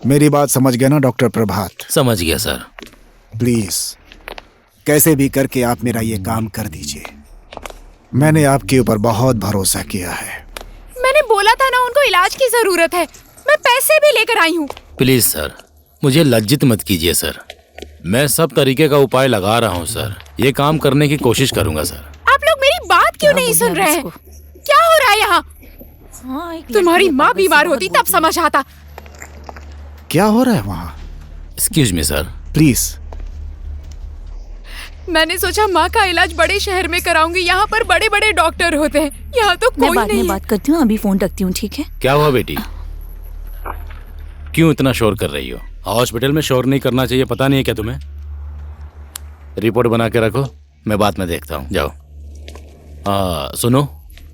मेरी बात समझ गए ना डॉक्टर प्रभात? समझ गया सर। प्लीज कैसे भी करके आप मेरा ये काम कर दीजिए। मैंने आपके ऊपर बहुत भरोसा किया है। मैंने बोला था ना उनको इलाज की जरूरत है। मैं पैसे भी लेकर आई हूँ। प्लीज सर, मुझे लज्जित मत कीजिए सर। मैं सब तरीके का उपाय लगा रहा हूँ सर। ये काम करने की कोशिश करूंगा सर। आप लोग मेरी बात क्यों नहीं सुन रहे हैं? क्या हो रहा है यहाँ? तुम्हारी माँ बीमार होती तब समझ आता। क्या हो रहा है वहाँ? Excuse me sir. प्लीज। मैंने सोचा माँ का इलाज बड़े शहर में कराऊंगी। यहाँ पर बड़े बड़े डॉक्टर होते हैं, यहाँ तो मैं कोई बाद नहीं में है। बात करती हूँ, अभी फोन रखती हूँ, ठीक है? क्या हुआ बेटी? क्यों इतना शोर कर रही हो? हॉस्पिटल में शोर नहीं करना चाहिए, पता नहीं है क्या तुम्हें? रिपोर्ट बना के रखो, मैं बाद में देखता हूँ। जाओ। सुनो,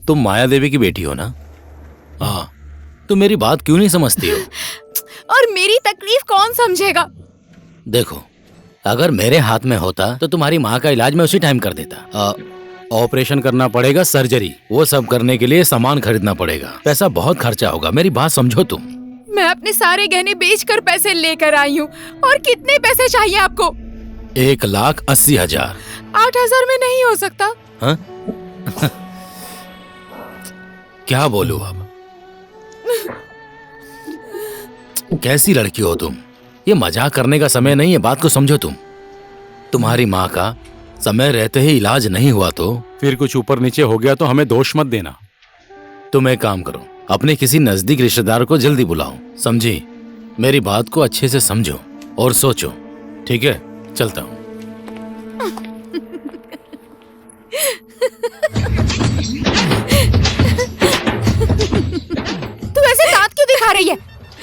तुम माया देवी की बेटी हो ना? हाँ, तुम मेरी बात क्यों नहीं समझती हो? और मेरी तकलीफ कौन समझेगा? देखो, अगर मेरे हाथ में होता तो तुम्हारी माँ का इलाज मैं उसी टाइम कर देता। ऑपरेशन करना पड़ेगा, सर्जरी, वो सब करने के लिए सामान खरीदना पड़ेगा, पैसा बहुत खर्चा होगा। मेरी बात समझो तुम। मैं अपने सारे गहने बेचकर पैसे लेकर आई हूँ। और कितने पैसे चाहिए आपको? 1,80,000। 8,000 में नहीं हो सकता। हाँ? क्या बोलूं अब? कैसी लड़की हो तुम? ये मजाक करने का समय नहीं है, बात को समझो तुम। तुम्हारी माँ का समय रहते ही इलाज नहीं हुआ तो फिर कुछ ऊपर नीचे हो गया तो हमें दोष मत देना। तुम एक काम करो, अपने किसी नजदीक रिश्तेदार को जल्दी बुलाओ, समझी? मेरी बात को अच्छे से समझो और सोचो, ठीक है? चलता हूँ। तू ऐसे दांत क्यों दिखा रही है?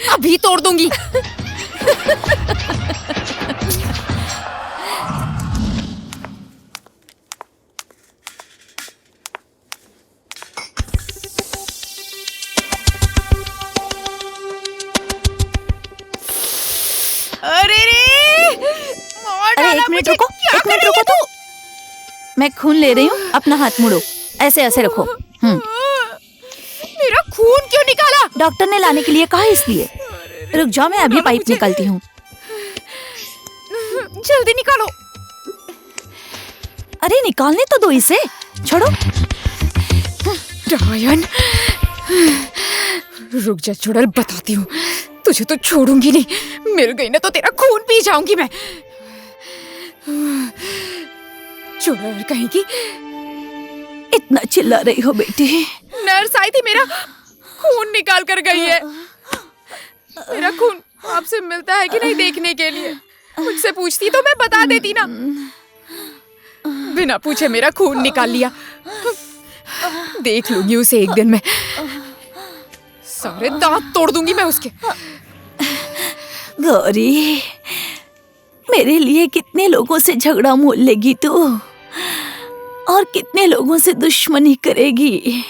अभी तोड़ दूंगी। अरे अरे एक मिनट रुको, एक मिनट रुको। तो मैं खून ले रही हूँ, अपना हाथ मुड़ो, ऐसे ऐसे रखो। मेरा खून क्यों निकाला? डॉक्टर ने लाने के लिए कहा, इसलिए। रुक जाओ, मैं अभी पाइप निकालती हूँ। जल्दी निकालो। अरे निकालने तो दो इसे, छोड़ो। डायन, रुक जा चुड़ैल, बताती हूँ। तुझे तो छोड़ूंगी नहीं। मिल गई ना तो तेरा खून पी जाऊंगी मैं। चुड़ैल कहेगी। इतना चिल्ला रही हो बेटी? नर्स आई थी, मेरा खून निकाल कर गई है। मेरा खून आपसे मिलता है कि नहीं देखने के लिए। मुझसे पूछती तो मैं बता देती ना। बिना पूछे मेरा खून निकाल लिया। देख लूंगी उसे एक दिन में, सारे दांत तोड़ दूंगी मैं उसके। गौरी, मेरे लिए कितने लोगों से झगड़ा मोल लेगी तू, और कितने लोगों से दुश्मनी करेगी।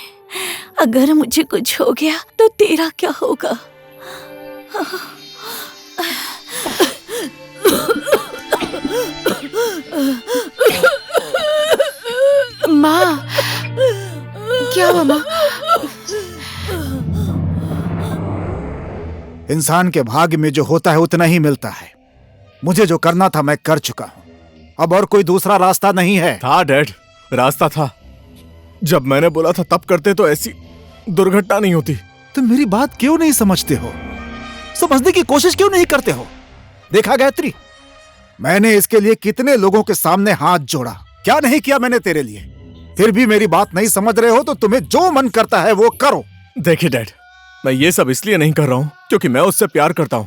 अगर मुझे कुछ हो गया तो तेरा क्या होगा? माँ, क्या हुआ माँ? इंसान के भाग्य में जो होता है उतना ही मिलता है। मुझे जो करना था मैं कर चुका हूं, अब और कोई दूसरा रास्ता नहीं है। था डैड, रास्ता था। जब मैंने बोला था तब करते तो ऐसी दुर्घटना नहीं होती। तुम मेरी बात क्यों नहीं समझते हो? समझने की कोशिश क्यों नहीं करते हो? देखा गायत्री, मैंने इसके लिए कितने लोगों के सामने हाथ जोड़ा, क्या नहीं किया मैंने तेरे लिए। फिर भी मेरी बात नहीं समझ रहे हो तो तुम्हें जो मन करता है वो करो। देखिए डैड, मैं ये सब इसलिए नहीं कर रहा हूं क्योंकि मैं उससे प्यार करता हूं।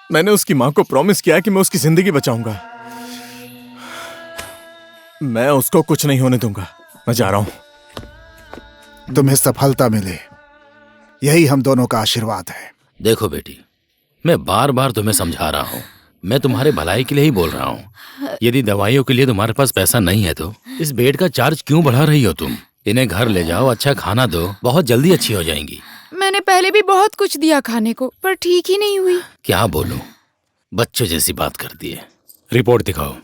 मैंने उसकी मां को प्रॉमिस किया है कि मैं उसकी जिंदगी बचाऊंगा। मैं उसको कुछ नहीं होने दूंगा। मैं जा रहा हूं। तुम्हें सफलता मिले, यही हम दोनों का आशीर्वाद है। देखो बेटी, मैं बार बार तुम्हें समझा रहा हूँ, मैं तुम्हारे भलाई के लिए ही बोल रहा हूँ। यदि दवाइयों के लिए तुम्हारे पास पैसा नहीं है तो इस बेड का चार्ज क्यों बढ़ा रही हो तुम? इन्हें घर ले जाओ, अच्छा खाना दो, बहुत जल्दी अच्छी हो जाएंगी। मैंने पहले भी बहुत कुछ दिया खाने को, पर ठीक ही नहीं हुई। क्या बोलूं, बच्चे जैसी बात करती है। रिपोर्ट दिखाओ।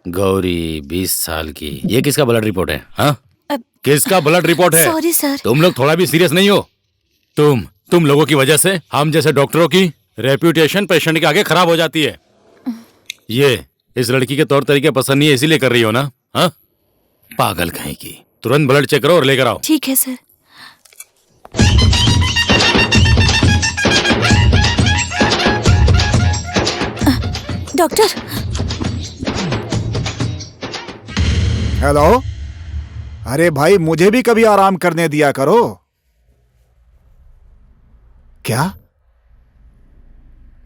गौरी 20 साल की, ये किसका ब्लड रिपोर्ट है? हाँ, किसका ब्लड रिपोर्ट है? Sorry sir. तुम लोग थोड़ा भी सीरियस नहीं हो? तुम लोगों की वजह से हम जैसे डॉक्टरों की रेप्यूटेशन पेशेंट के आगे खराब हो जाती है। ये इस लड़की के तौर तरीके पसंद नहीं है इसीलिए कर रही हो ना? हाँ, पागल कहीं की। तुरंत ब्लड चेक करो और लेकर आओ। ठीक है सर। डॉक्टर। हेलो, अरे भाई मुझे भी कभी आराम करने दिया करो। क्या?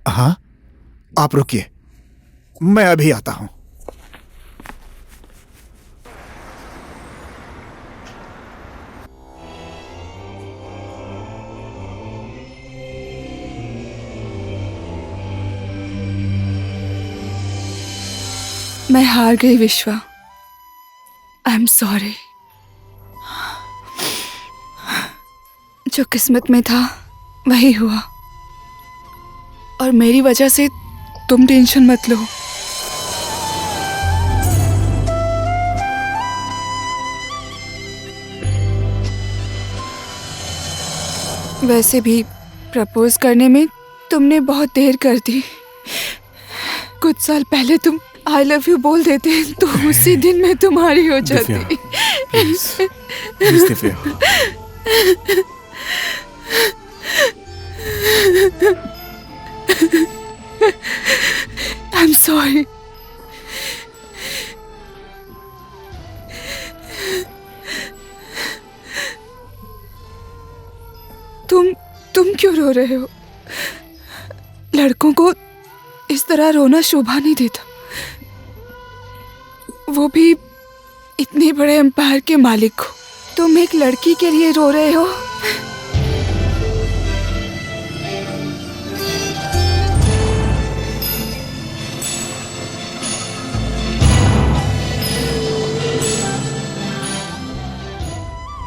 हाँ, आप रुकिए, मैं अभी आता हूं। मैं हार गई विश्वा। I am sorry. जो किस्मत में था वही हुआ, और मेरी वजह से तुम टेंशन मत लो। वैसे भी प्रपोज करने में तुमने बहुत देर कर दी। कुछ साल पहले तुम आई लव यू बोल देते तो उसी दिन मैं तुम्हारी हो जाती। Please Divya. I am sorry. तुम क्यों रो रहे हो? लड़कों को इस तरह रोना शोभा नहीं देता, वो भी इतने बड़े एम्पायर के मालिक हो। तुम एक लड़की के लिए रो रहे हो।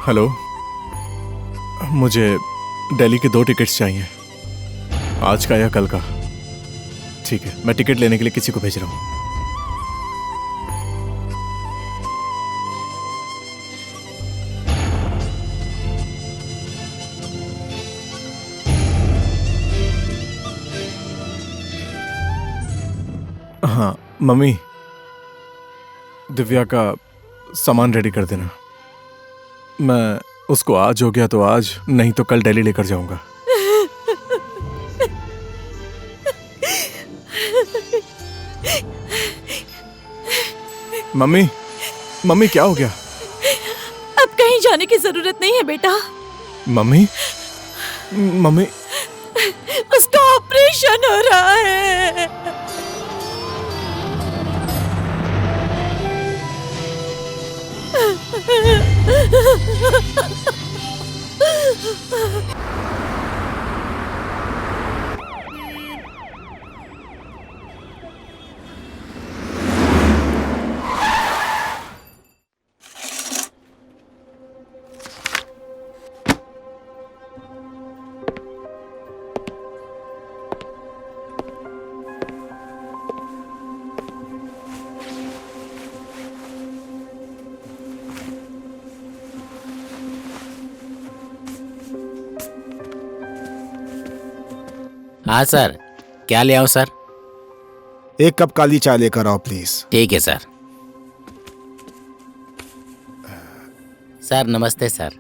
हेलो, मुझे दिल्ली के 2 टिकट्स चाहिए, आज का या कल का। ठीक है, मैं टिकट लेने के लिए किसी को भेज रहा हूँ। हाँ मम्मी, दिव्या का सामान रेडी कर देना। मैं उसको आज हो गया तो आज, नहीं तो कल दिल्ली लेकर जाऊंगा। मम्मी क्या हो गया? अब कहीं जाने की जरूरत नहीं है बेटा। मम्मी उसका ऑपरेशन हो रहा है। हाँ सर, क्या ले आओ सर? 1 कप काली चाय लेकर आओ प्लीज। ठीक है सर। सर नमस्ते सर।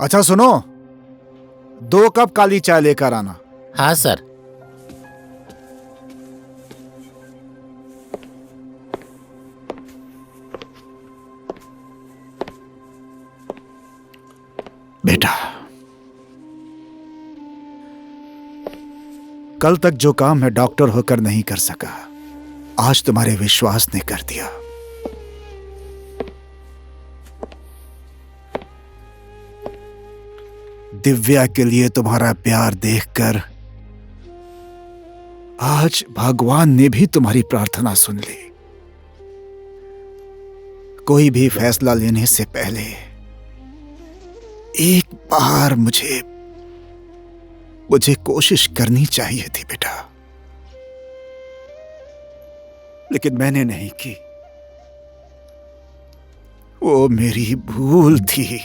अच्छा सुनो, 2 कप काली चाय लेकर आना। हाँ सर। बेटा, कल तक जो काम मैं डॉक्टर होकर नहीं कर सका, आज तुम्हारे विश्वास ने कर दिया। दिव्या के लिए तुम्हारा प्यार देखकर आज भगवान ने भी तुम्हारी प्रार्थना सुन ली। कोई भी फैसला लेने से पहले एक बार मुझे कोशिश करनी चाहिए थी बेटा, लेकिन मैंने नहीं की। वो मेरी भूल थी।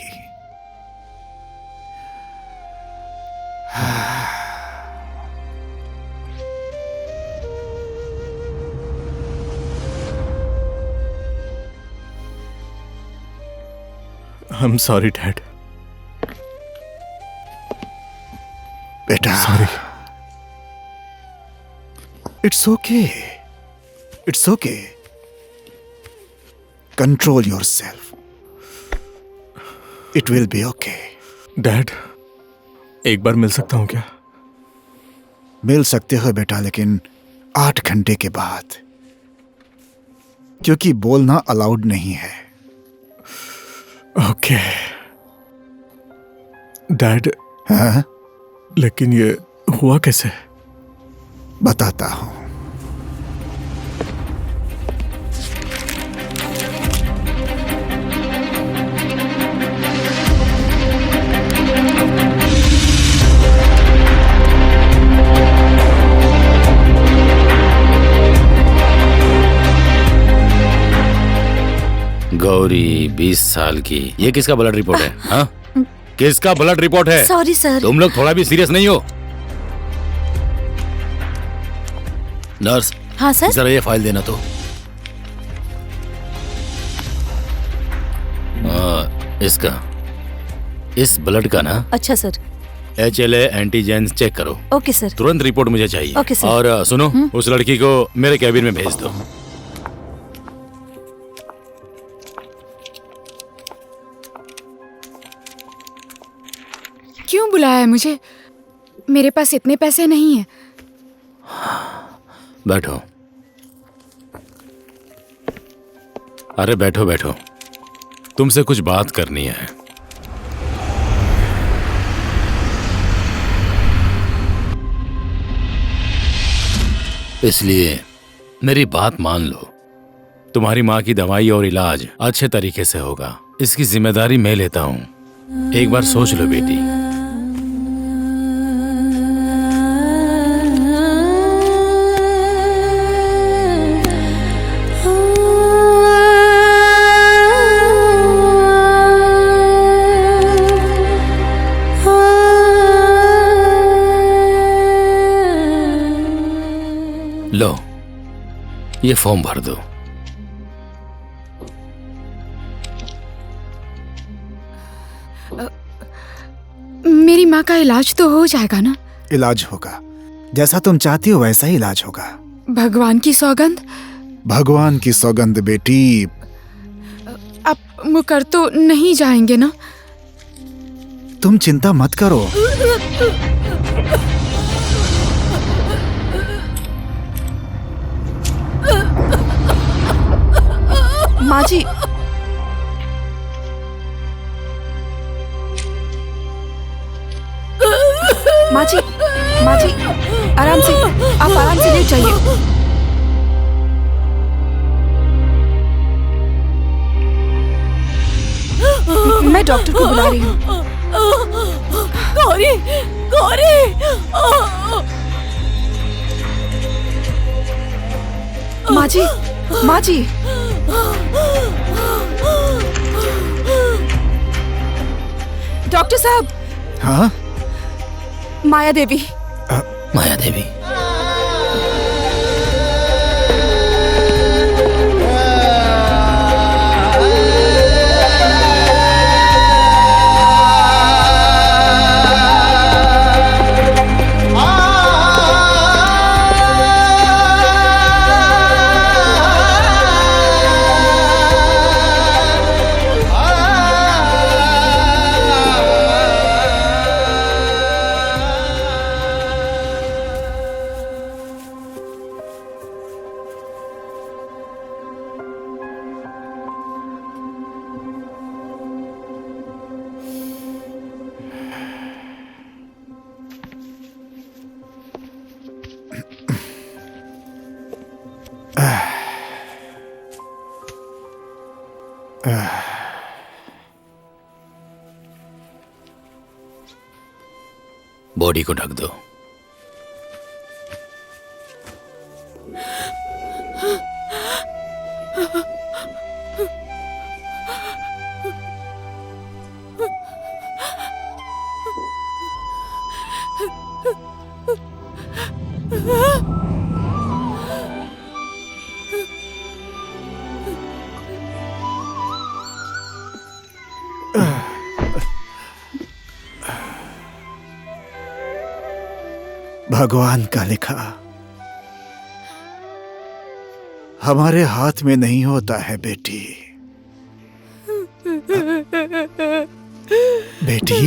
I'm sorry, Dad. बेटा, Sorry. It's okay. It's okay. Control yourself. It will be okay. Dad, एक बार मिल सकता हूँ क्या? मिल सकते हो बेटा, लेकिन 8 घंटे के बाद, क्योंकि बोलना अलाउड नहीं है। ओके। डैड, हाँ? लेकिन ये हुआ कैसे? बताता हूं। गौरी 20 साल की, ये किसका ब्लड रिपोर्ट है? हाँ, किसका ब्लड रिपोर्ट है? Sorry sir. तुम लोग थोड़ा भी सीरियस नहीं हो? नर्स, हाँ सर। जरा ये फाइल देना तो। इसका, इस ब्लड का ना। अच्छा सर। HLA एंटीजेंस चेक करो। Okay sir. तुरंत रिपोर्ट मुझे चाहिए। Okay sir. और सुनो, उस लड़की को मेरे कैबिन में भेज दो। क्यों बुलाया है मुझे? मेरे पास इतने पैसे नहीं हैं। बैठो। अरे बैठो बैठो, तुमसे कुछ बात करनी है। इसलिए मेरी बात मान लो। तुम्हारी माँ की दवाई और इलाज अच्छे तरीके से होगा, इसकी जिम्मेदारी मैं लेता हूँ। एक बार सोच लो बेटी। लो, ये फॉर्म भर दो। मेरी माँ का इलाज तो हो जाएगा ना? इलाज होगा, जैसा तुम चाहती हो वैसा ही इलाज होगा। भगवान की सौगंध। भगवान की सौगंध बेटी। आप मुकर तो नहीं जाएंगे ना? तुम चिंता मत करो। माँ जी, माँ जी, माँ जी, आराम से, आप आराम से लेट जाइए। मैं डॉक्टर को बुला रही हूँ। गौरी, गौरी, माँ जी, माँ जी, डॉक्टर साहब, हाँ? माया देवी। माया देवी? बॉडी को ढक दो। भगवान का लिखा हमारे हाथ में नहीं होता है बेटी। बेटी,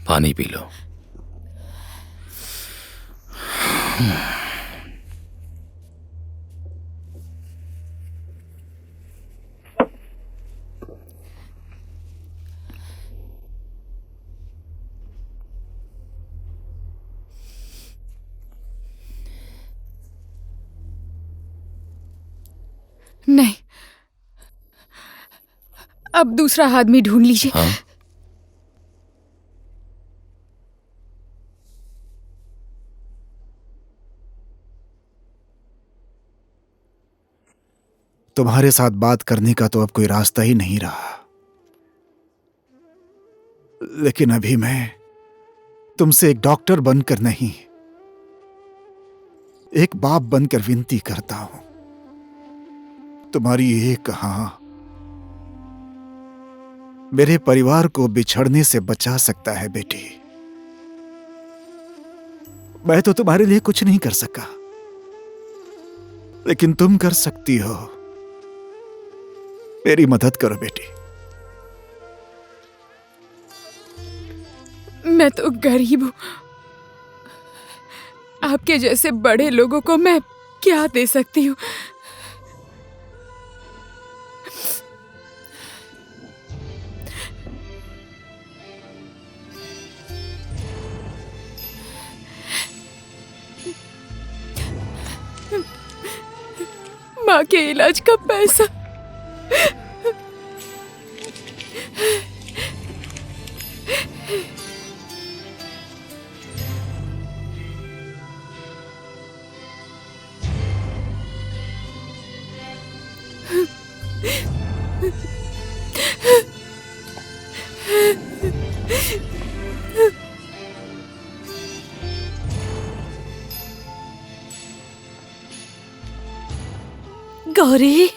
पानी पी लो। नहीं, अब दूसरा आदमी ढूंढ लीजिए। हाँ? तुम्हारे साथ बात करने का तो अब कोई रास्ता ही नहीं रहा, लेकिन अभी मैं तुमसे एक डॉक्टर बनकर नहीं, एक बाप बनकर विनती करता हूं। तुम्हारी एक हाँ मेरे परिवार को बिछड़ने से बचा सकता है बेटी। मैं तो तुम्हारे लिए कुछ नहीं कर सका, लेकिन तुम कर सकती हो। मेरी मदद करो बेटी। मैं तो गरीब हूं, आपके जैसे बड़े लोगों को मैं क्या दे सकती हूँ? माँ के इलाज का पैसा गौरी,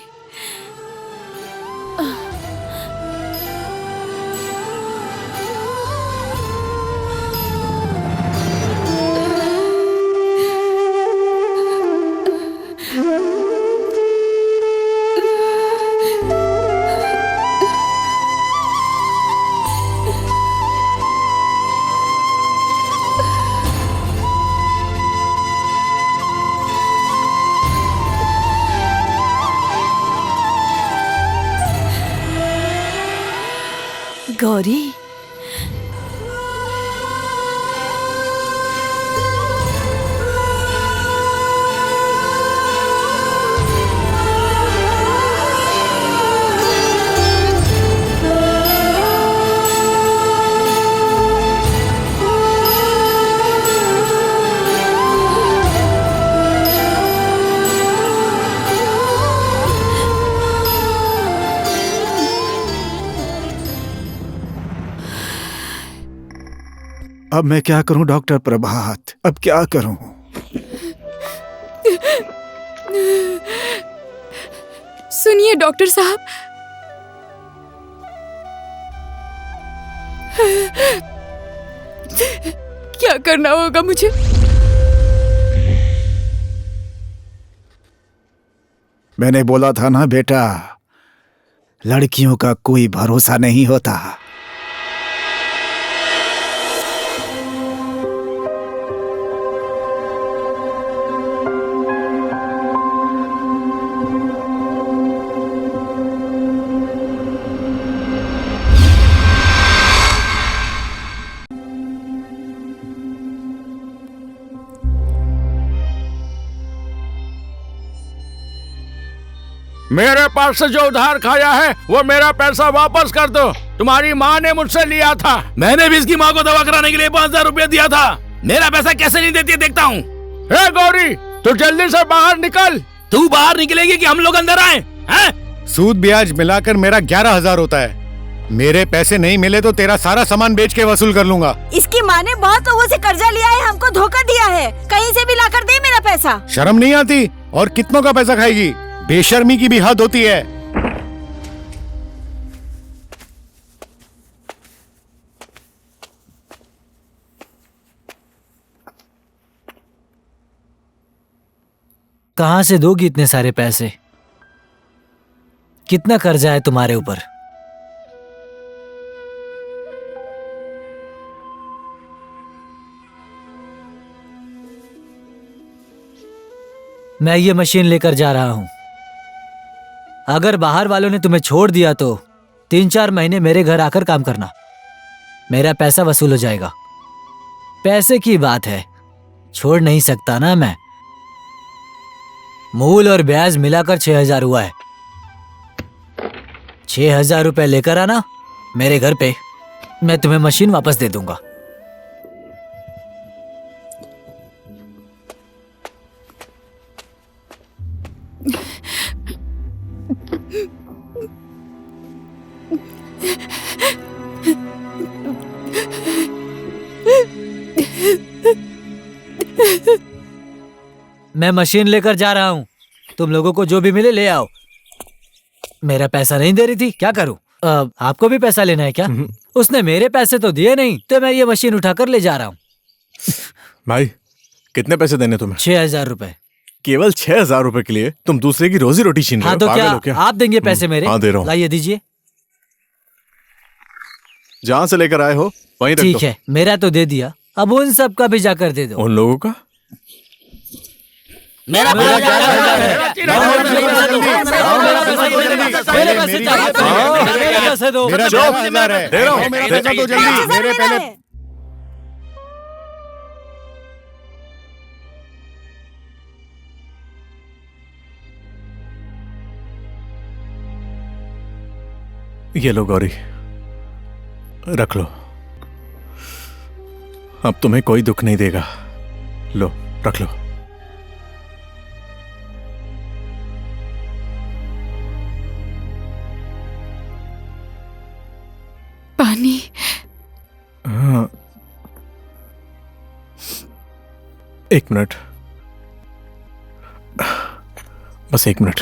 गौरी, अब मैं क्या करूं डॉक्टर प्रभात, अब क्या करूं? सुनिए डॉक्टर साहब, क्या करना होगा मुझे? मैंने बोला था ना बेटा, लड़कियों का कोई भरोसा नहीं होता। मेरे पास से जो उधार खाया है वो मेरा पैसा वापस कर दो। तुम्हारी माँ ने मुझसे लिया था। मैंने भी इसकी माँ को दवा कराने के लिए 5,000 रुपया दिया था। मेरा पैसा कैसे नहीं देती है देखता हूँ। हे गौरी, तू जल्दी से बाहर निकल। तू बाहर निकलेगी कि हम लोग अंदर आए? हैं? सूद ब्याज मिलाकर मेरा 11,000 होता है। मेरे पैसे नहीं मिले तो तेरा सारा सामान बेच के वसूल कर लूंगा। इसकी माँ ने बहुत लोगों से कर्जा लिया है, हमको धोखा दिया है। कहीं से भी लाकर दे मेरा पैसा। शर्म नहीं आती? और कितनों का पैसा खाएगी? बेशर्मी की भी हद होती है। कहाँ से दोगी इतने सारे पैसे? कितना कर्जा है तुम्हारे ऊपर? मैं ये मशीन लेकर जा रहा हूं। अगर बाहर वालों ने तुम्हें छोड़ दिया तो 3-4 महीने मेरे घर आकर काम करना, मेरा पैसा वसूल हो जाएगा। पैसे की बात है, छोड़ नहीं सकता ना मैं। मूल और ब्याज मिलाकर 6,000 हुआ है। 6,000 रुपए लेकर आना मेरे घर पे, मैं तुम्हें मशीन वापस दे दूंगा। मैं मशीन लेकर जा रहा हूँ, तुम लोगों को जो भी मिले ले आओ। मेरा पैसा नहीं दे रही थी, क्या करूँ? आपको भी पैसा लेना है क्या? उसने मेरे पैसे तो दिए नहीं, तो मैं ये मशीन उठाकर ले जा रहा हूँ। भाई, कितने पैसे देने तुम्हें? 6,000 रुपए। केवल 6,000 रुपए के लिए तुम दूसरे की रोजी रोटी छीन रहे हाँ हो? तो पागल हो क्या आप देंगे पैसे मेरे? हाँ, दे रहा हूँ। लाइए दीजिए। जहाँ से लेकर आए हो वहीं रख दो। ठीक है, मेरा तो दे दिया, अब उन सब का भी जाकर दे दो। उन लोगों का? मेरा मेरा पैसा पैसे दो। मेरा 11,000 है। दे रहा हूँ। मेरा पैसा दो जल्दी। मेरे पहले ये लो गौरी, रख लो। अब तुम्हें कोई दुख नहीं देगा। लो, रख लो। पानी। हाँ, 1 मिनट, बस 1 मिनट।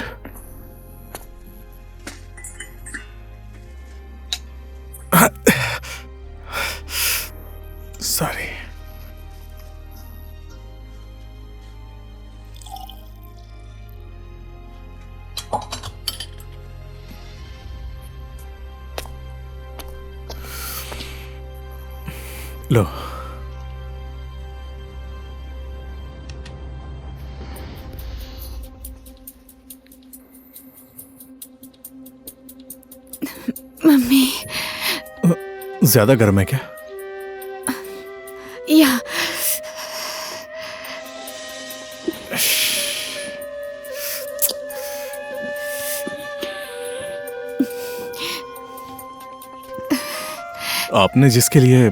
लो। मम्मी, ज्यादा गर्म है क्या? या आपने जिसके लिए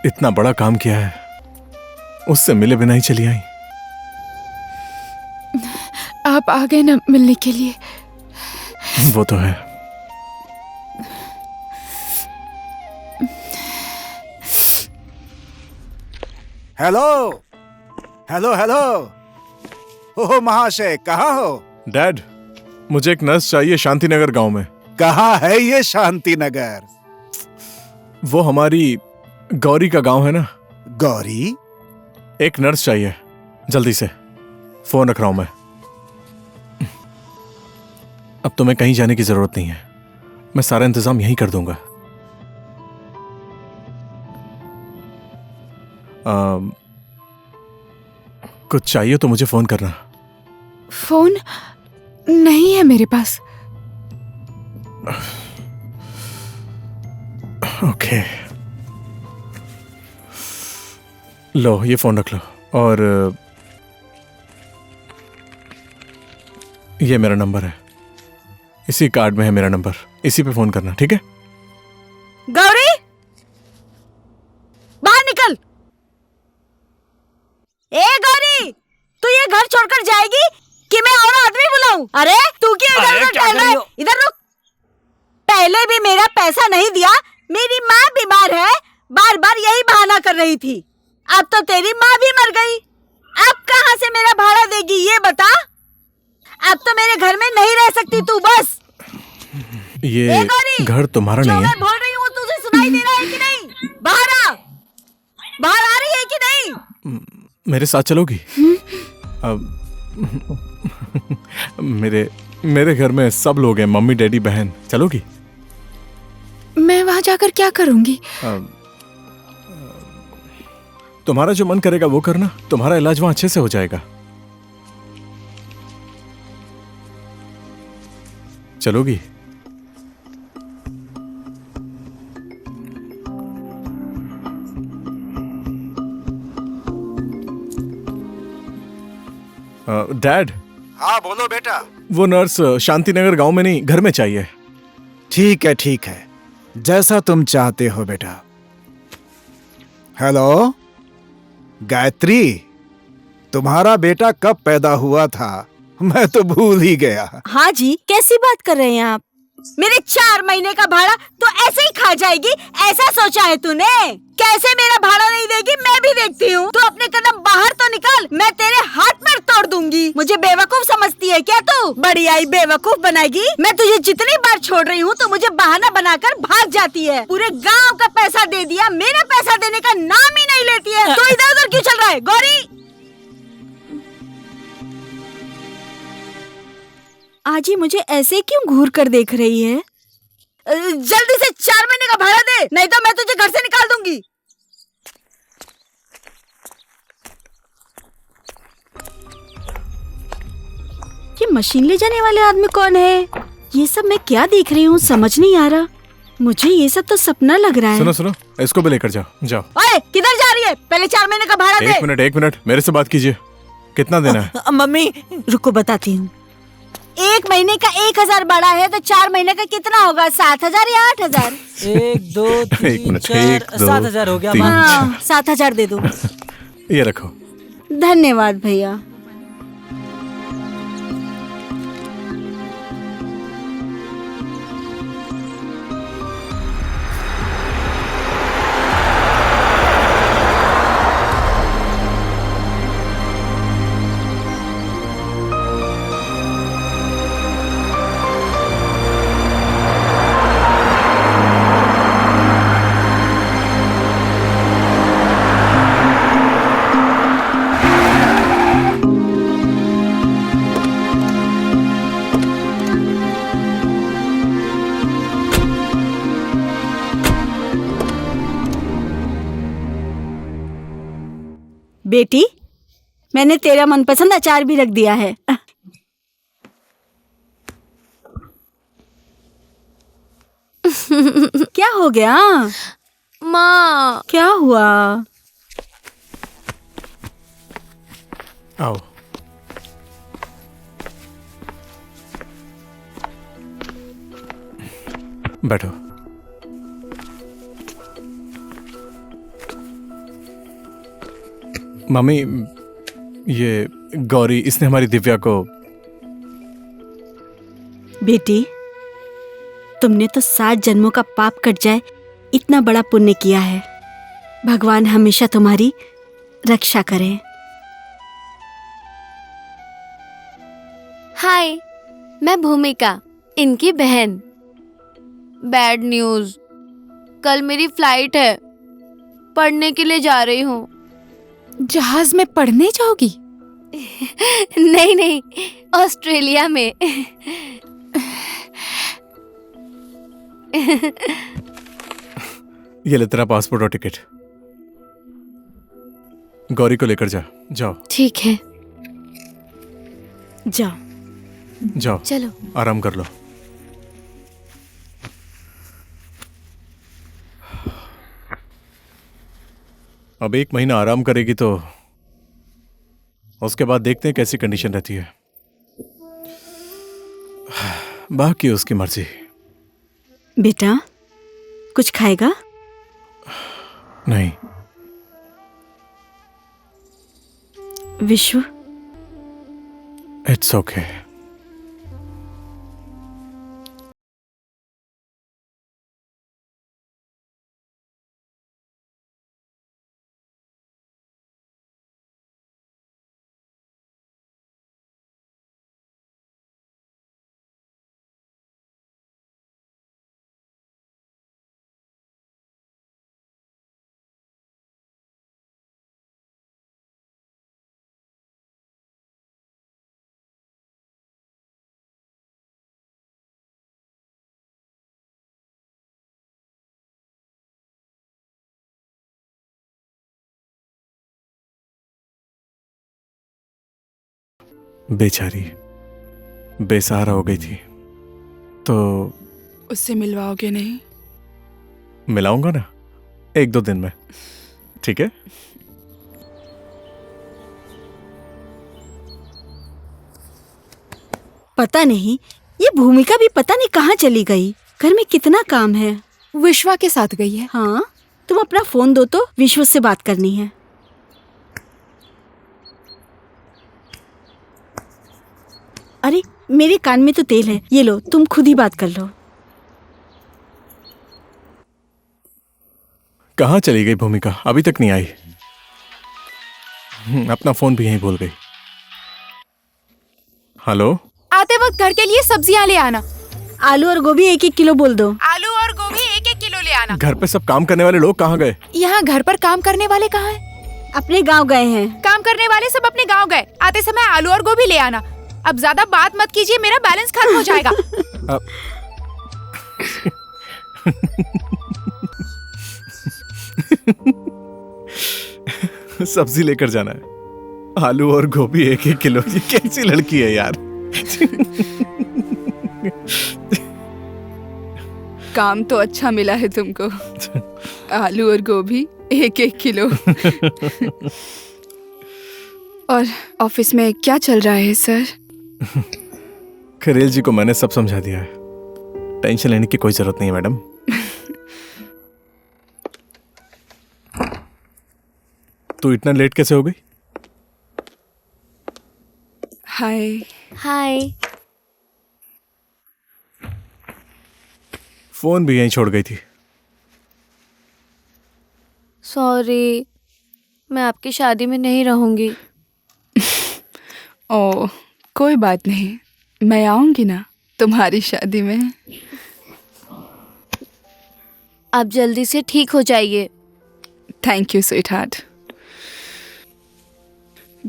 इतना बड़ा काम किया है उससे मिले बिना ही चली आई। आप आ गए ना मिलने के लिए। वो तो है। Hello hello hello. ओह महाशय, कहाँ हो? डैड, मुझे एक नर्स चाहिए शांतिनगर गांव में। कहाँ है ये शांतिनगर? वो हमारी गौरी का गांव है ना। गौरी? एक नर्स चाहिए, जल्दी से। फोन रख रहा हूं मैं। अब तुम्हें कहीं जाने की जरूरत नहीं है, मैं सारा इंतजाम यहीं कर दूंगा। कुछ चाहिए तो मुझे फोन करना। फोन नहीं है मेरे पास। ओके, लो ये फोन रख लो, और ये मेरा नंबर है, इसी कार्ड में है मेरा नंबर, इसी पे फोन करना, ठीक है? गौरी, बाहर निकल। ए गौरी, तू ये घर छोड़कर जाएगी कि मैं और आदमी बुलाऊं? अरे तू क्यों इधर उधर टहल रहा है? इधर रुक। पहले भी मेरा पैसा नहीं दिया, मेरी माँ बीमार है, बार बार यही बहाना कर रही थी। अब तो तेरी माँ भी मर गई, अब कहाँ से मेरा भाड़ा देगी ये बता? अब तो मेरे घर में नहीं रह सकती तू, बस। ये घर तुम्हारा नहीं है? मैं बोल रही हूँ तुझे सुनाई दे रहा है कि नहीं? बाहर आ रही है कि नहीं? मेरे साथ चलोगी? मेरे घर में सब लोग हैं, मम्मी डैडी बहन, चलोगी? मैं वहां जाकर क्या करूंगी? तुम्हारा जो मन करेगा वो करना, तुम्हारा इलाज वहां अच्छे से हो जाएगा। चलोगी? डैड। हाँ बोलो बेटा। वो नर्स शांतिनगर गांव में नहीं, घर में चाहिए। ठीक है ठीक है, जैसा तुम चाहते हो बेटा। हेलो गायत्री, तुम्हारा बेटा कब पैदा हुआ था? मैं तो भूल ही गया। हाँ जी, कैसी बात कर रहे हैं आप? मेरे 4 महीने का भाड़ा तो ऐसे ही खा जाएगी, ऐसा सोचा है तूने? कैसे मेरा भाड़ा नहीं देगी मैं भी देखती हूँ। तू अपने कदम बाहर तो निकाल, मैं तेरे हाथ पैर तोड़ दूंगी। मुझे बेवकूफ समझती है क्या तू? बड़ी आई बेवकूफ बनाएगी। मैं तुझे जितनी बार छोड़ रही हूँ तो मुझे बहाना बनाकर भाग जाती है। पूरे गाँव का पैसा दे दिया, मेरा पैसा देने का नाम ही नहीं लेती है। तो इधर उधर क्यों चल रहा है? गौरी, आज ही मुझे ऐसे क्यों घूर कर देख रही है? जल्दी से 4 महीने का भाड़ा दे, नहीं तो मैं तुझे घर से निकाल दूंगी। ये मशीन ले जाने वाले आदमी कौन है? ये सब मैं क्या देख रही हूँ समझ नहीं आ रहा। मुझे ये सब तो सपना लग रहा है। सुनो सुनो, इसको भी लेकर जाओ। जाओ। ओए, किधर जा रही है? पहले 4 महीने का भाड़ा दे। एक मिनट, मेरे से बात कीजिए। कितना देना है? मम्मी रुको बताती हूँ। 1 महीने का 1000 भाड़ा है तो 4 महीने का कितना होगा? 7000 या 8000? 1 2 एक 3 मिनट, 4 1 2 7,000 हो गया। 3 हाँ, 7000 दे दो। ये रखो। धन्यवाद भैया। बेटी, मैंने तेरा मनपसंद अचार भी रख दिया है। क्या हो गया? माँ, क्या हुआ? आओ। बैठो। मम्मी, ये गौरी, इसने हमारी दिव्या को। बेटी, तुमने तो 7 जन्मों का पाप कट जाए इतना बड़ा पुण्य किया है। भगवान हमेशा तुम्हारी रक्षा करें। हाय, मैं भूमिका, इनकी बहन। बैड न्यूज़, कल मेरी फ्लाइट है, पढ़ने के लिए जा रही हूँ। जहाज में पढ़ने जाओगी? नहीं नहीं, ऑस्ट्रेलिया में। ये ले तेरा पासपोर्ट और टिकट। गौरी को लेकर जा। जाओ ठीक है, जाओ। जाओ, चलो। आराम कर लो। अब 1 महीना आराम करेगी तो उसके बाद देखते हैं कैसी कंडीशन रहती है। बाकी उसकी मर्जी। बेटा, कुछ खाएगा? नहीं। विश्व, इट्स ओके। बेचारी बेसहारा हो गई थी, तो उससे मिलवाओगे नहीं? मिलाऊंगा ना 1-2 दिन में, ठीक है? पता नहीं ये भूमिका भी पता नहीं कहाँ चली गई। घर में कितना काम है। विश्वा के साथ गई है। हाँ, तुम अपना फोन दो तो विश्व से बात करनी है। अरे, मेरे कान में तो तेल है, ये लो, तुम खुद ही बात कर लो। कहाँ चली गई भूमिका? अभी तक नहीं आई। अपना फोन भी यहीं भूल गई। हेलो? आते वक्त घर के लिए सब्जियां ले आना। आलू और गोभी 1-1 किलो बोल दो। आलू और गोभी 1-1 किलो ले आना। घर पे सब काम करने वाले लोग कहाँ गए? यहाँ घर पर काम करने वाले कहाँ हैं? अपने गांव गए हैं। काम करने वाले सब अपने गांव गए। आते समय आलू और गोभी ले आना। अब ज्यादा बात मत कीजिए, मेरा बैलेंस खत्म हो जाएगा। सब्जी लेकर जाना है। आलू और गोभी 1-1 किलो। ये कैसी लड़की है यार? काम तो अच्छा मिला है तुमको। आलू और गोभी 1-1 किलो। और ऑफिस में क्या चल रहा है सर? खरेल जी को मैंने सब समझा दिया है। टेंशन लेने की कोई जरूरत नहीं है मैडम। तू इतना लेट कैसे हो गई? हाय। हाय। फोन भी यहीं छोड़ गई थी। सॉरी, मैं आपकी शादी में नहीं रहूंगी। ओह, कोई बात नहीं, मैं आऊंगी ना तुम्हारी शादी में। आप जल्दी से ठीक हो जाइए। Thank you sweetheart.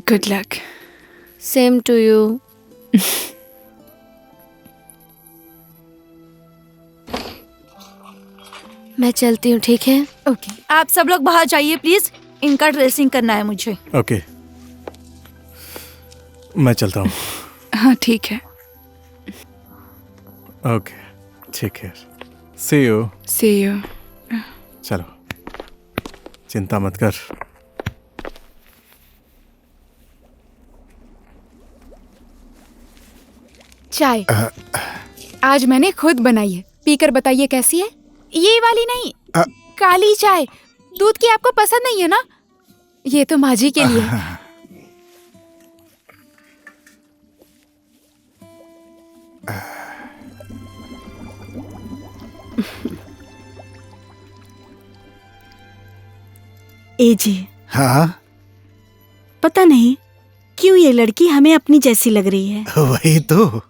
Good luck. Same to you. मैं चलती हूँ, ठीक है? ओके, आप सब लोग बाहर जाइए प्लीज। इनका ड्रेसिंग करना है मुझे। ओके, मैं चलता हूँ। हाँ ठीक है, ओके, ठीक है, सी यू। See you. चलो, चिंता मत कर। चाय आज मैंने खुद बनाई है, पीकर बताइए कैसी है। ये वाली नहीं, काली चाय। दूध की आपको पसंद नहीं है ना? ये तो माँ जी के लिए है। ए जी, हाँ, पता नहीं क्यों ये लड़की हमें अपनी जैसी लग रही है। वही तो।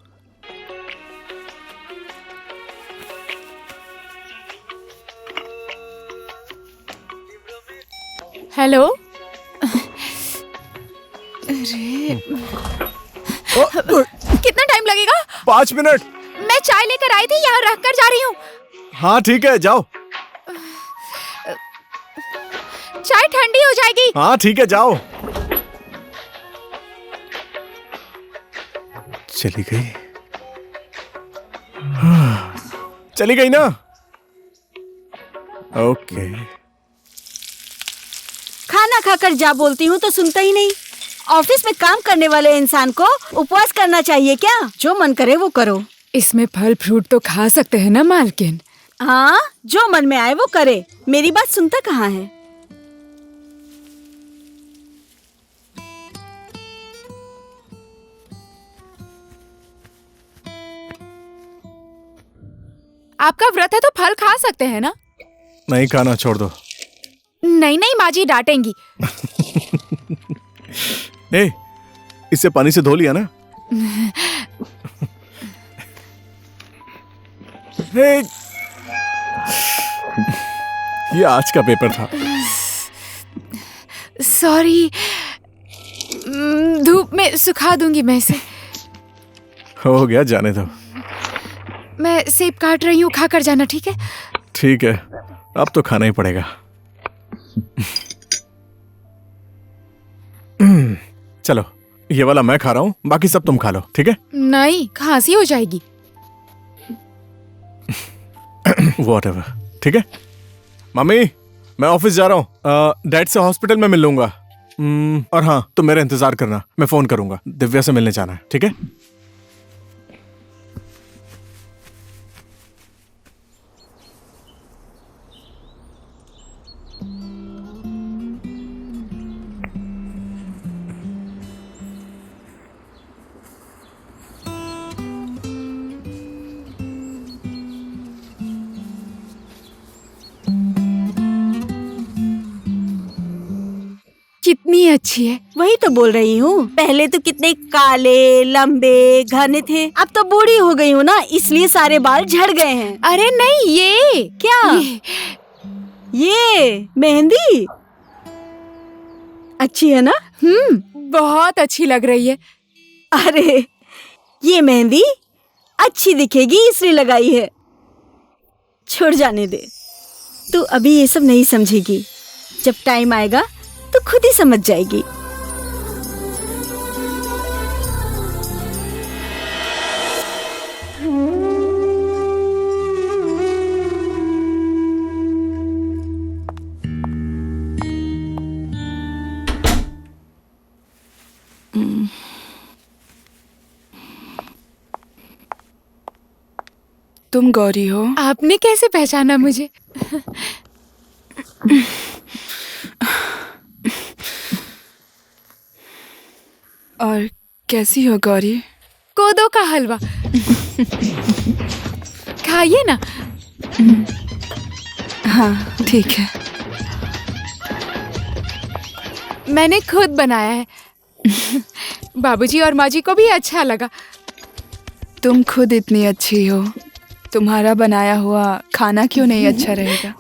हेलो। कितना टाइम लगेगा? 5 मिनट। मैं चाय लेकर आई थी, यहाँ रख कर जा रही हूँ। हाँ ठीक है, जाओ। चाय ठंडी हो जाएगी। हाँ ठीक है, जाओ। चली गई। चली गई ना? ओके। खाना खाकर जा बोलती हूँ तो सुनता ही नहीं। ऑफिस में काम करने वाले इंसान को उपवास करना चाहिए क्या? जो मन करे वो करो। इसमें फल फ्रूट तो खा सकते हैं ना मालकिन? हाँ, जो मन में आए वो करे। मेरी बात सुनता कहाँ है? आपका व्रत है तो फल खा सकते हैं ना? नहीं खाना, छोड़ दो। नहीं नहीं, माँ जी डांटेंगी। ए, इसे पानी से धो लिया ना? ए, ये आज का पेपर था। सॉरी, धूप में सुखा दूंगी मैं इसे। हो गया, जाने दो। मैं सेब काट रही हूँ, खाकर जाना, ठीक है? ठीक है, अब तो खाना ही पड़ेगा। चलो, ये वाला मैं खा रहा हूँ, बाकी सब तुम खा लो, ठीक है? नहीं, खांसी हो जाएगी। Whatever, ठीक है? मम्मी, मैं ऑफिस जा रहा हूँ। डैड से हॉस्पिटल में मिल लूंगा। और हाँ, तुम मेरा इंतजार करना, मैं फोन करूंगा। दिव्या से मिलने जाना है, ठीक है? कितनी अच्छी है। वही तो बोल रही हूँ, पहले तो कितने काले लंबे घने थे, अब तो बूढ़ी हो गई हूँ ना, इसलिए सारे बाल झड़ गए हैं। अरे नहीं, ये क्या? ये मेहंदी अच्छी है ना? बहुत अच्छी लग रही है। अरे, ये मेहंदी अच्छी दिखेगी इसलिए लगाई है। छोड़ जाने दे, तू अभी ये सब नहीं समझेगी। जब टाइम आएगा तो खुद ही समझ जाएगी। तुम गौरी हो? आपने कैसे पहचाना मुझे? और कैसी हो गौरी? कोदो का हलवा खाइए ना। हाँ ठीक है। मैंने खुद बनाया है। बाबूजी और माँ जी को भी अच्छा लगा। तुम खुद इतनी अच्छी हो, तुम्हारा बनाया हुआ खाना क्यों नहीं अच्छा रहेगा?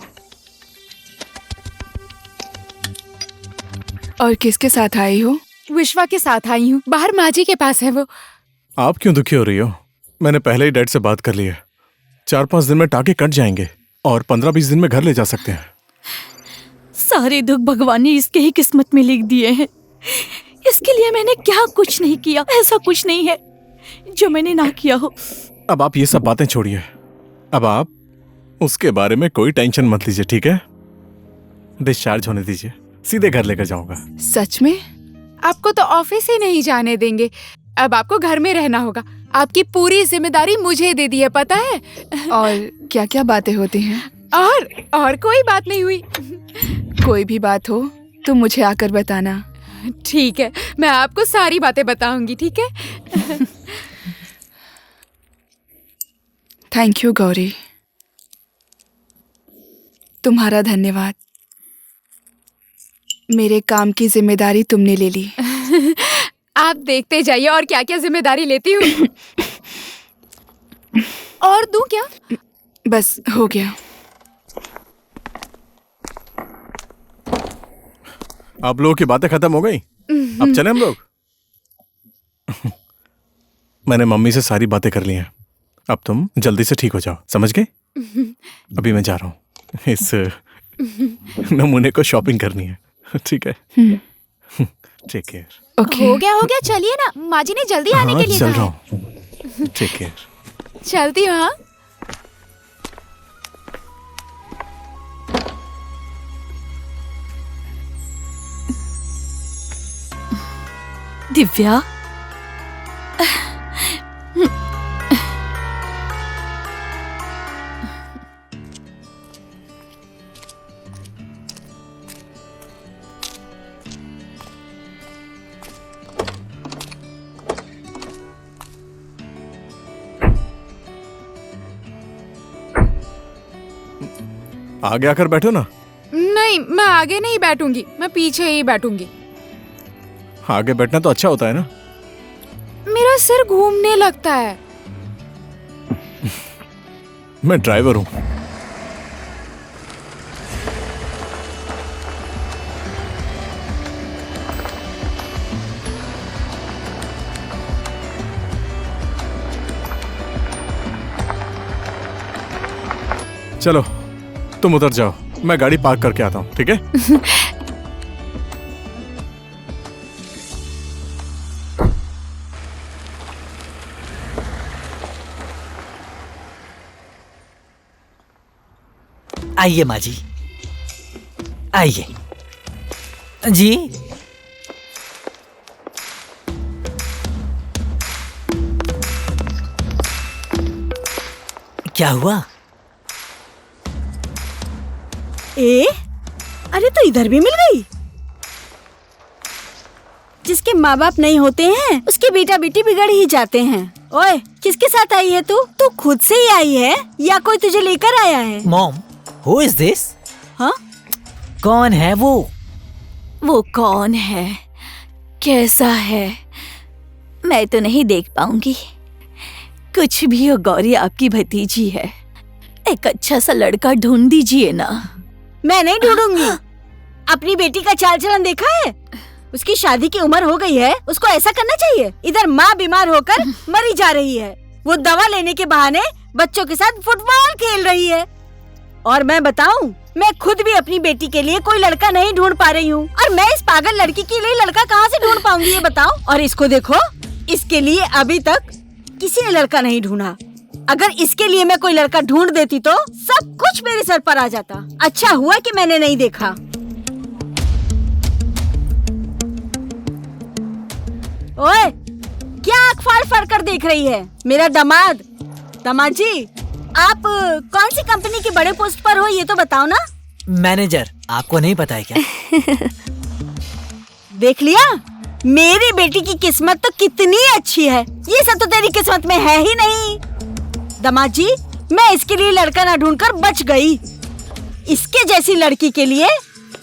और किसके साथ आई हो? विश्वा के साथ आई हूँ, बाहर माँ जी के पास है वो। आप क्यों दुखी हो रही हो? मैंने पहले ही डैड से बात कर ली है। 4-5 दिन में टाके कट जाएंगे और 15-20 दिन में घर ले जा सकते हैं। सारे दुख भगवान ने इसके ही किस्मत में लिख दिए हैं। इसके लिए मैंने क्या कुछ नहीं किया। ऐसा कुछ नहीं है जो मैंने ना किया हो। अब आप ये सब बातें छोड़िए। अब आप उसके बारे में कोई टेंशन मत लीजिए, ठीक है? डिस्चार्ज होने दीजिए, सीधे घर लेकर जाऊंगा। सच में? आपको तो ऑफिस ही नहीं जाने देंगे। अब आपको घर में रहना होगा। आपकी पूरी जिम्मेदारी मुझे दे दी है, पता है? और क्या क्या बातें होती हैं? और कोई बात नहीं हुई। कोई भी बात हो तो मुझे आकर बताना। ठीक है, मैं आपको सारी बातें बताऊंगी, ठीक है? थैंक यू गौरी, तुम्हारा धन्यवाद। मेरे काम की जिम्मेदारी तुमने ले ली। आप देखते जाइए और क्या क्या जिम्मेदारी लेती हूँ। और दूं क्या? बस हो गया। आप लोगों की बातें खत्म हो गई? अब चले हम लोग? मैंने मम्मी से सारी बातें कर ली हैं। अब तुम जल्दी से ठीक हो जाओ, समझ गए? अभी मैं जा रहा हूँ, इस नमूने को शॉपिंग करनी है, ठीक है? Take care. ओके। हो गया, चलिए ना। माँ जी ने जल्दी आने के लिए चल कहा रहा है। हूँ, टेक केयर। चलती हूँ। हाँ, दिव्या, आगे आकर बैठो ना। नहीं, मैं आगे नहीं बैठूंगी, मैं पीछे ही बैठूंगी। आगे बैठना तो अच्छा होता है ना। मेरा सिर घूमने लगता है। मैं ड्राइवर हूँ। चलो तुम उधर जाओ, मैं गाड़ी पार्क करके आता हूँ, ठीक है? आइए माँ जी, आइए जी। क्या हुआ? अरे तो इधर भी मिल गई। जिसके माँ बाप नहीं होते हैं उसके बेटा बेटी बिगड़ ही जाते हैं। ओए, किसके साथ आई है तू? तू खुद से ही आई है या कोई तुझे लेकर आया है? Mom, who is this? हाँ? कौन है वो? वो कौन है, कैसा है, मैं तो नहीं देख पाऊंगी। कुछ भी हो गौरी, आपकी भतीजी है। एक अच्छा सा लड़का ढूंढ दीजिए ना। मैं नहीं ढूंढूंगी। अपनी बेटी का चाल चलन देखा है? उसकी शादी की उम्र हो गई है, उसको ऐसा करना चाहिए। इधर माँ बीमार होकर मरी जा रही है, वो दवा लेने के बहाने बच्चों के साथ फुटबॉल खेल रही है। और मैं बताऊं, मैं खुद भी अपनी बेटी के लिए कोई लड़का नहीं ढूंढ पा रही हूँ। और मैं इस पागल लड़की के लिए लड़का कहाँ से ढूंढ पाऊंगी, ये बताओ। और इसको देखो, इसके लिए अभी तक किसी ने लड़का नहीं ढूंढा। अगर इसके लिए मैं कोई लड़का ढूंढ देती तो सब कुछ मेरे सर पर आ जाता। अच्छा हुआ कि मैंने नहीं देखा। ओए, क्या आँख फाड़ फाड़ कर देख रही है? मेरा दामाद जी, आप कौन सी कंपनी के बड़े पोस्ट पर हो, ये तो बताओ ना। मैनेजर, आपको नहीं पता है क्या? देख लिया, मेरी बेटी की किस्मत तो कितनी अच्छी है। ये सब तो तेरी किस्मत में है ही नहीं। दामाद जी, मैं इसके लिए लड़का ना ढूंढकर बच गई। इसके जैसी लड़की के लिए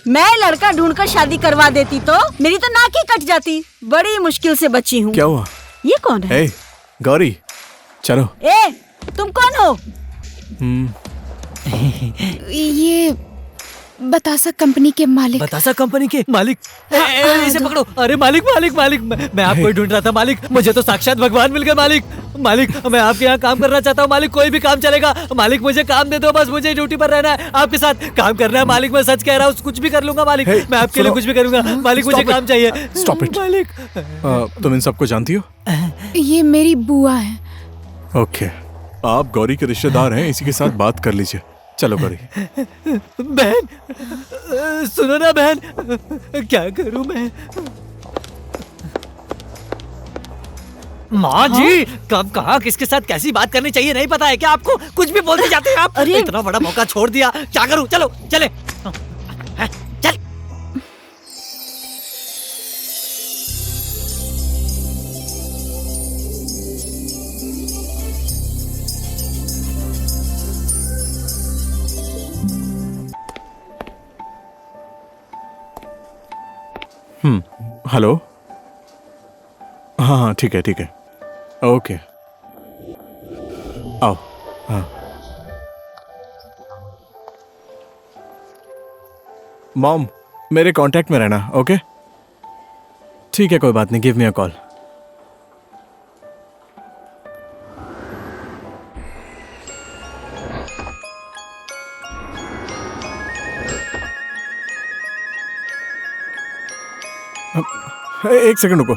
मैं लड़का ढूंढकर शादी करवा देती तो मेरी तो नाक ही कट जाती। बड़ी मुश्किल से बची हूँ। क्या हुआ? ये कौन है? ए, गौरी, चलो। तुम कौन हो? बतासा कंपनी के मालिक। बतासा कंपनी के मालिक? इसे पकड़ो। अरे मालिक मालिक मालिक, मैं आपको ही ढूंढ रहा था मालिक। मुझे तो साक्षात भगवान मिल गए मालिक। मालिक मैं आपके यहाँ काम करना चाहता हूँ मालिक, कोई भी काम चलेगा मालिक, मुझे काम दे दो बस, मुझे ड्यूटी पर रहना है, आपके साथ काम करना है मालिक। मैं सच कह रहा हूँ, कुछ भी कर लूंगा मालिक। मैं आपके लिए कुछ भी करूंगा मालिक, मुझे काम चाहिए। स्टॉप इट मालिक। तुम इन सबको जानती हो? ये मेरी बुआ है। ओके, आप गौरी के रिश्तेदार हैं, इसी के साथ बात कर लीजिए। चलो गौरी। बहन सुनो ना बहन, क्या करूं मैं? माँ जी, कब कहाँ किसके साथ कैसी बात करनी चाहिए नहीं पता है क्या आपको? कुछ भी बोलते जाते हैं आप। अरे इतना बड़ा मौका छोड़ दिया, क्या करूं? चलो चले चल। हेलो। हाँ हाँ ठीक है ठीक है, ओके आओ। हाँ मॉम, मेरे कांटेक्ट में रहना। ओके ठीक है, कोई बात नहीं, गिव मी अ कॉल। एक सेकंड रुको।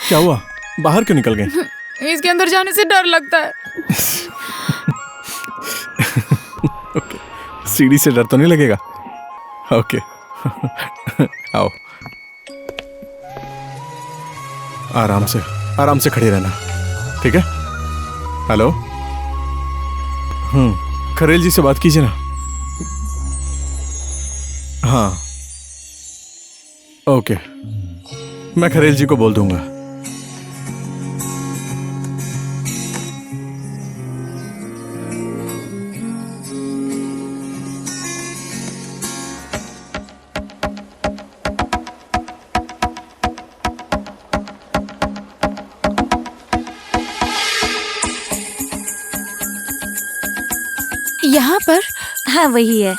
क्या हुआ, बाहर क्यों निकल गए? इसके अंदर जाने से डर लगता है। ओके, सीढ़ी से डर तो नहीं लगेगा? ओके आओ, आराम से खड़े रहना, ठीक है? हेलो। खरेल जी से बात कीजिए ना। हाँ ओके, मैं खरेल जी को बोल दूंगा। यहाँ पर? हाँ वही है।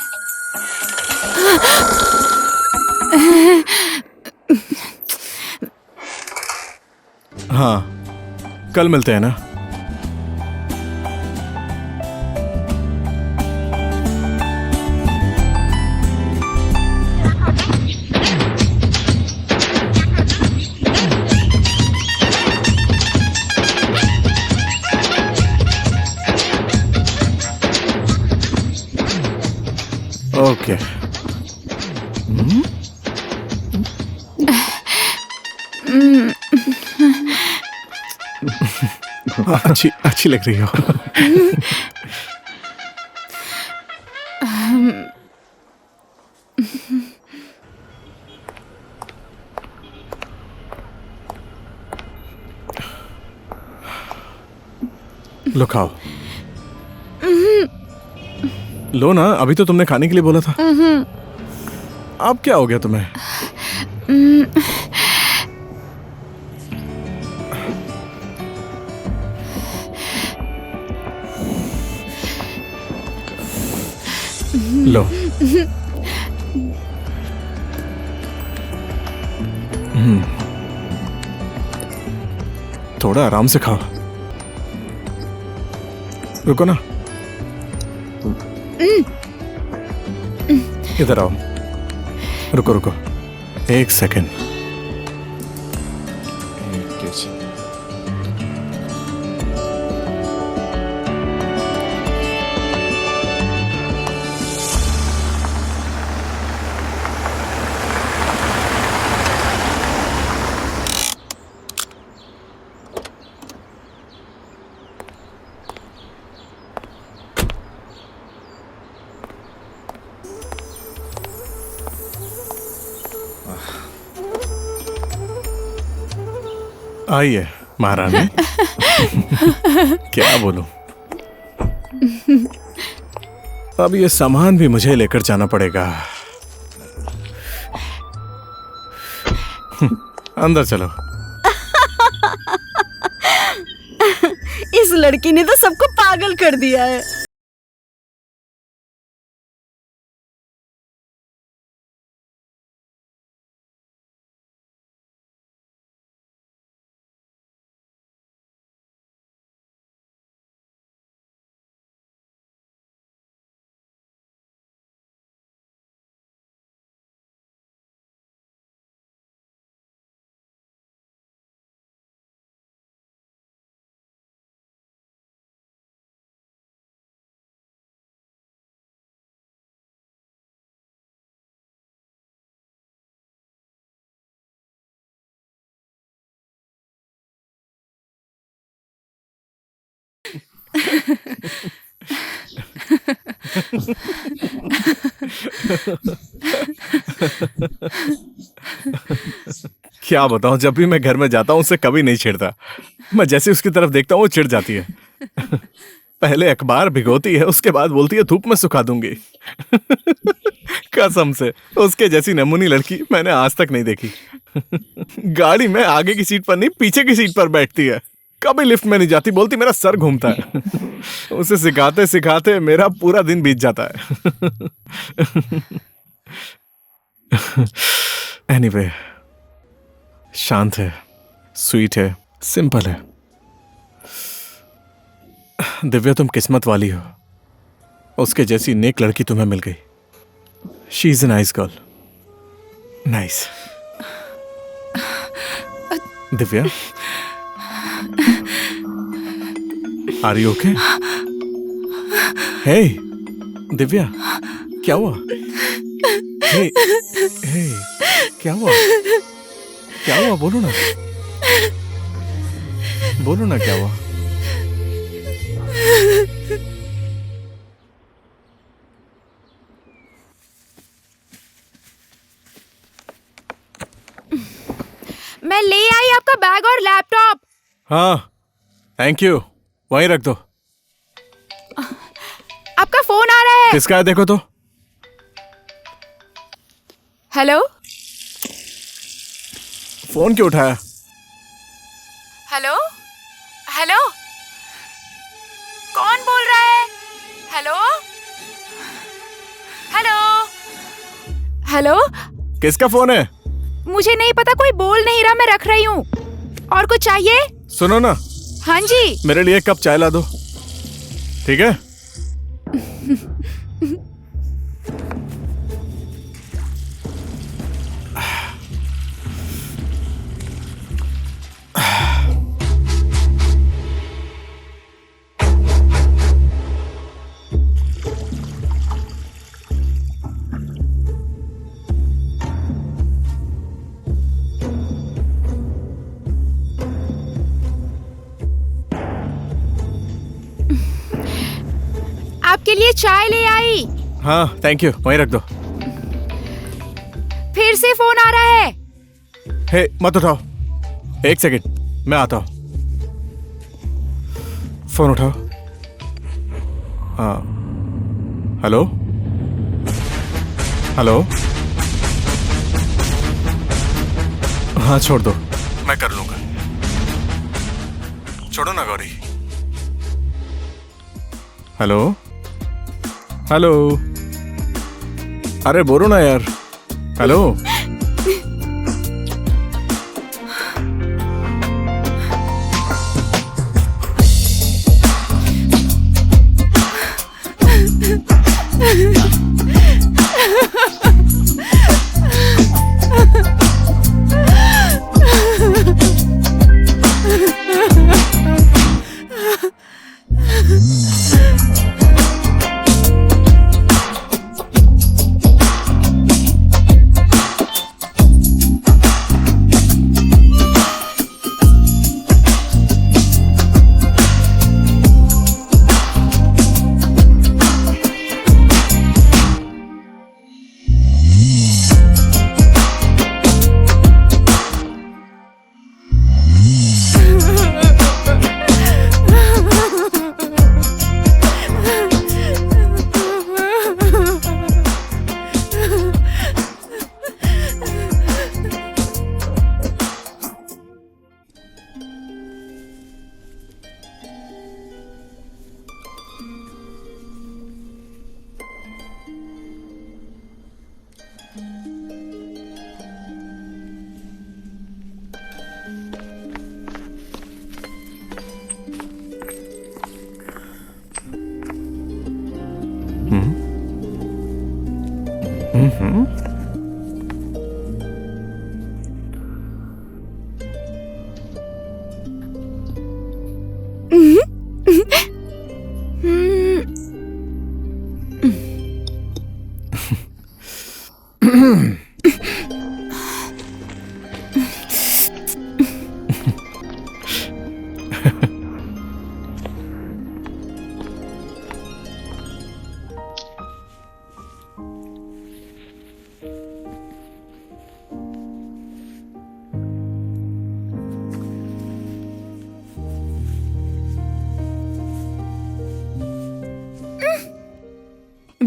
हाँ कल मिलते हैं ना? ओके। अच्छी लग रही हो। लो खाओ। लो ना, अभी तो तुमने खाने के लिए बोला था। अब क्या हो गया तुम्हें? लो। थोड़ा आराम से खाओ। रुको ना, इधर आओ। रुको रुको, एक सेकेंड। आइए महारानी। क्या बोलूं? अब ये सामान भी मुझे लेकर जाना पड़ेगा। अंदर चलो। इस लड़की ने तो सबको पागल कर दिया है। क्या बताऊं, जब भी मैं घर में जाता हूं उससे कभी नहीं छेड़ता। मैं जैसे उसकी तरफ देखता हूं वो चिढ़ जाती है। पहले अखबार भिगोती है, उसके बाद बोलती है धूप में सुखा दूंगी। कसम से उसके जैसी नमूनी लड़की मैंने आज तक नहीं देखी। गाड़ी में आगे की सीट पर नहीं पीछे की सीट पर बैठती है। कभी लिफ्ट में नहीं जाती, बोलती मेरा सर घूमता है। उसे सिखाते सिखाते मेरा पूरा दिन बीत जाता है। एनीवे, शांत है, स्वीट है, सिंपल है। दिव्या, तुम किस्मत वाली हो, उसके जैसी नेक लड़की तुम्हें मिल गई। She is a nice girl. Nice. Divya, are you okay? Hey Divya, क्या हुआ? हे हे, क्या हुआ? क्या हुआ? बोलो ना, बोलो ना, क्या हुआ? मैं ले आई आपका बैग और लैपटॉप। हाँ, थैंक यू। वहीं रख दो। आपका फोन आ रहा है। किसका है देखो तो। हेलो, फोन क्यों उठाया? हेलो, हेलो, कौन बोल रहा है? Hello, hello, hello. किसका फोन है? मुझे नहीं पता, कोई बोल नहीं रहा, मैं रख रही हूँ। और कुछ चाहिए? सुनो ना, हाँ जी। मेरे लिए एक कप चाय ला दो, ठीक है? आपके लिए चाय ले आई। हाँ, थैंक यू। वहीं रख दो। फिर से फोन आ रहा है। हे, मत उठाओ, एक सेकंड, मैं आता हूँ। फोन उठाओ। हाँ, हेलो, हेलो। हाँ, छोड़ दो, मैं कर लूंगा। छोड़ो ना गौरी। Hello, hello. अरे बोलो ना यार। हेलो।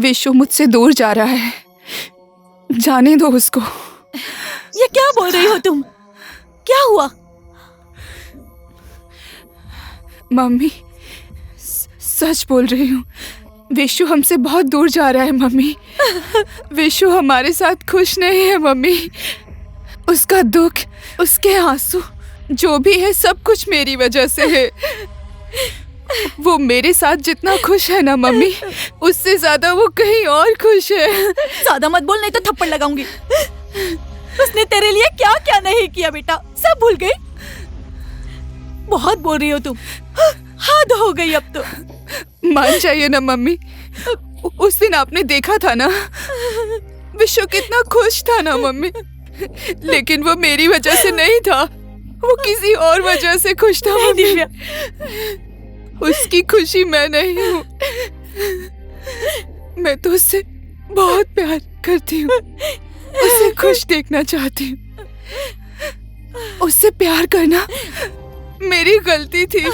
विशु मुझसे दूर जा रहा है, जाने दो उसको। ये क्या बोल रही हो तुम? क्या हुआ? मम्मी, सच बोल रही हूँ, विशु हमसे बहुत दूर जा रहा है मम्मी। विशु हमारे साथ खुश नहीं है मम्मी। उसका दुख, उसके आंसू, जो भी है सब कुछ मेरी वजह से है। वो मेरे साथ जितना खुश है ना मम्मी, उससे ज्यादा वो कहीं और खुश है। ज्यादा मत बोल, नहीं तो थप्पड़ लगाऊंगी। उसने तेरे लिए क्या क्या नहीं किया बेटा, सब भूल गई? बहुत बोल रही हो तुम, हद हो गई अब तो। मान जाइए ना मम्मी, उस दिन आपने देखा था ना, विशु कितना खुश था ना मम्मी। लेकिन वो मेरी वजह से नहीं था, वो किसी और वजह से खुश था मम्मी। उसकी खुशी मैं नहीं हूँ। मैं तो उससे बहुत प्यार करती हूँ, उसे खुश देखना चाहती हूँ। उससे प्यार करना मेरी गलती थी।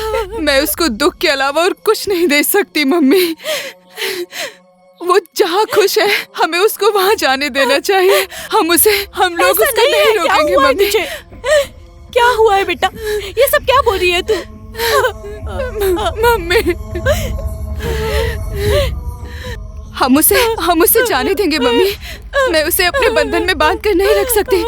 मैं उसको दुख के अलावा और कुछ नहीं दे सकती मम्मी। वो जहाँ खुश है, हमें उसको वहाँ जाने देना चाहिए। हम लोग उसको नहीं रोकेंगे मम्मी। क्या हुआ है बेटा? ये सब क्या बोल रही है तू? मम्मी, हम उसे जाने देंगे मम्मी। मैं उसे अपने बंधन में बांध कर नहीं रख सकती।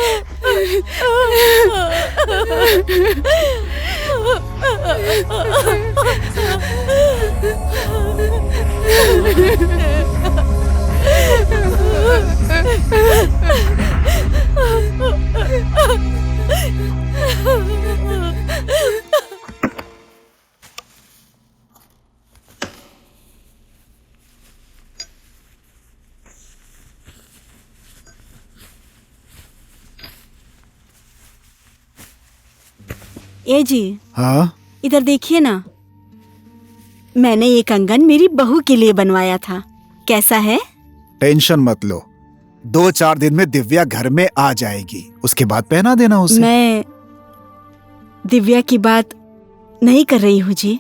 ए जी, हाँ, इधर देखिए ना, मैंने ये कंगन मेरी बहू के लिए बनवाया था। कैसा है? टेंशन मत लो, 2-4 दिन में दिव्या घर में आ जाएगी, उसके बाद पहना देना उसे। मैं दिव्या की बात नहीं कर रही हूँ जी।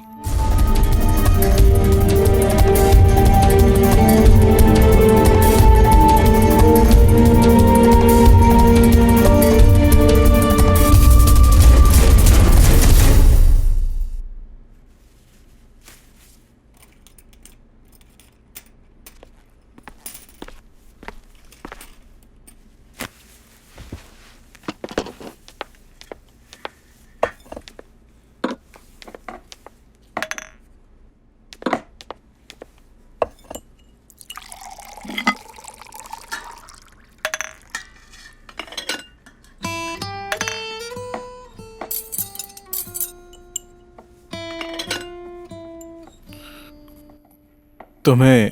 तुम्हें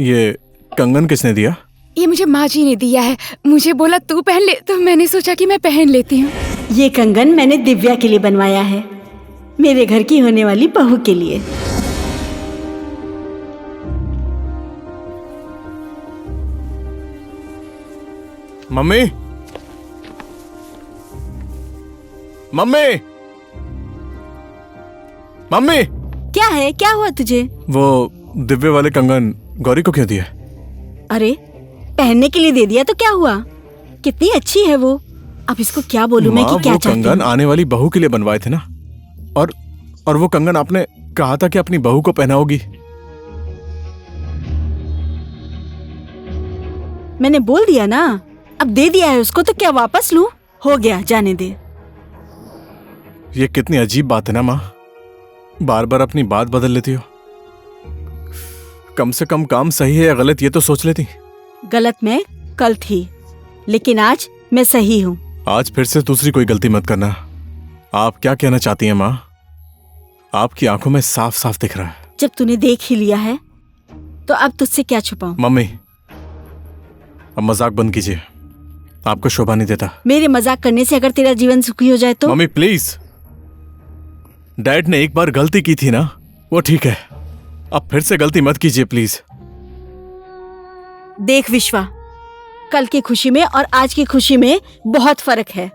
ये कंगन किसने दिया? ये मुझे माँ जी ने दिया है। मुझे बोला तू पहन ले, तो मैंने सोचा कि मैं पहन लेती हूँ। ये कंगन मैंने दिव्या के लिए बनवाया है, मेरे घर की होने वाली बहू के लिए। Mummy, mummy, mummy. क्या है? क्या हुआ तुझे? वो दिव्य वाले कंगन गौरी को क्यों दिया? अरे, पहनने के लिए दे दिया तो क्या हुआ? कितनी अच्छी है वो। अब इसको क्या बोलूं मैं कि क्या वो चाहती कंगन हूँ? आने वाली बहू के लिए बनवाए थे ना, और वो कंगन आपने कहा था कि अपनी बहू को पहनाओगी। मैंने बोल दिया ना, अब दे दिया है उसको तो क्या वापस लूं? हो गया, जाने दे। ये कितनी अजीब बात है ना माँ, बार बार अपनी बात बदल लेती हो। कम से कम काम सही है या गलत ये तो सोच लेती। गलत मैं कल थी, लेकिन आज मैं सही हूँ। आज फिर से दूसरी कोई गलती मत करना। आप क्या कहना चाहती हैं माँ? आपकी आंखों में साफ साफ दिख रहा है। जब तूने देख ही लिया है तो अब तुझसे क्या छुपाऊं? मम्मी, अब मजाक बंद कीजिए, आपको शोभा नहीं देता। मेरे मजाक करने से अगर तेरा जीवन सुखी हो जाए तो? मम्मी प्लीज, डैड ने एक बार गलती की थी ना, वो ठीक है, अब फिर से गलती मत कीजिए प्लीज। देख विश्वा, कल की खुशी में और आज की खुशी में बहुत फर्क है।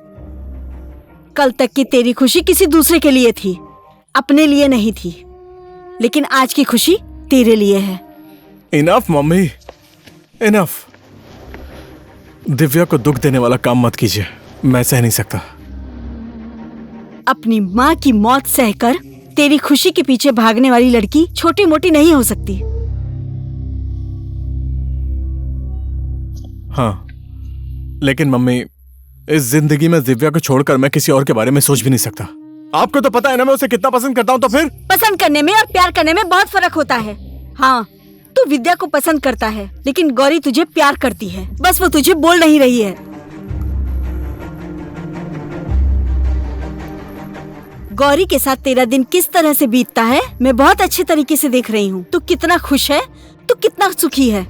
कल तक की तेरी खुशी किसी दूसरे के लिए थी, अपने लिए नहीं थी, लेकिन आज की खुशी तेरे लिए है। Enough mummy, enough. दिव्या को दुख देने वाला काम मत कीजिए, मैं सह नहीं सकता। अपनी माँ की मौत सहकर तेरी खुशी के पीछे भागने वाली लड़की छोटी मोटी नहीं हो सकती। हाँ, लेकिन मम्मी, इस जिंदगी में दिव्या को छोड़कर मैं किसी और के बारे में सोच भी नहीं सकता। आपको तो पता है ना मैं उसे कितना पसंद करता हूँ। तो फिर पसंद करने में और प्यार करने में बहुत फर्क होता है। हाँ, तू विद्या को पसंद करता है, लेकिन गौरी तुझे प्यार करती है, बस वो तुझे बोल नहीं रही है। गौरी के साथ तेरा दिन किस तरह से बीतता है मैं बहुत अच्छे तरीके से देख रही हूँ। तू कितना खुश है, तू कितना सुखी है।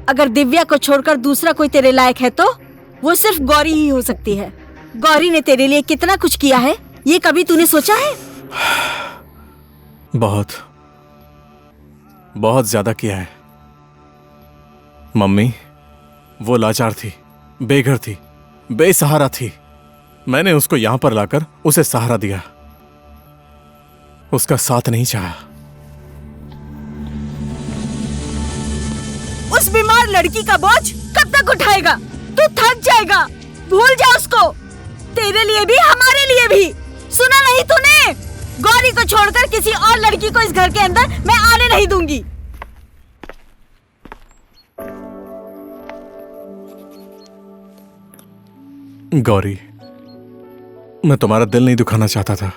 अगर दिव्या को छोड़कर दूसरा कोई तेरे लायक है तो वो सिर्फ गौरी ही हो सकती है। गौरी ने तेरे लिए कितना कुछ किया है, ये कभी तूने सोचा है? बहुत बहुत ज्यादा किया है मम्मी। वो लाचार थी, बेघर थी, बेसहारा थी। मैंने उसको यहां पर लाकर उसे सहारा दिया, उसका साथ नहीं चाहा। उस बीमार लड़की का बोझ कब तक उठाएगा? तू थक जाएगा, भूल जा उसको। तेरे लिए भी हमारे लिए भी। सुना नहीं तूने? गौरी को छोड़कर किसी और लड़की को इस घर के अंदर मैं आने नहीं दूंगी। गौरी, मैं तुम्हारा दिल नहीं दुखाना चाहता था,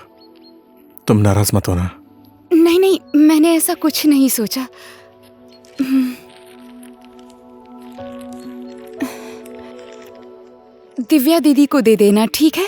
तुम नाराज मत होना। नहीं नहीं, मैंने ऐसा कुछ नहीं सोचा। दिव्या दीदी को दे देना, ठीक है?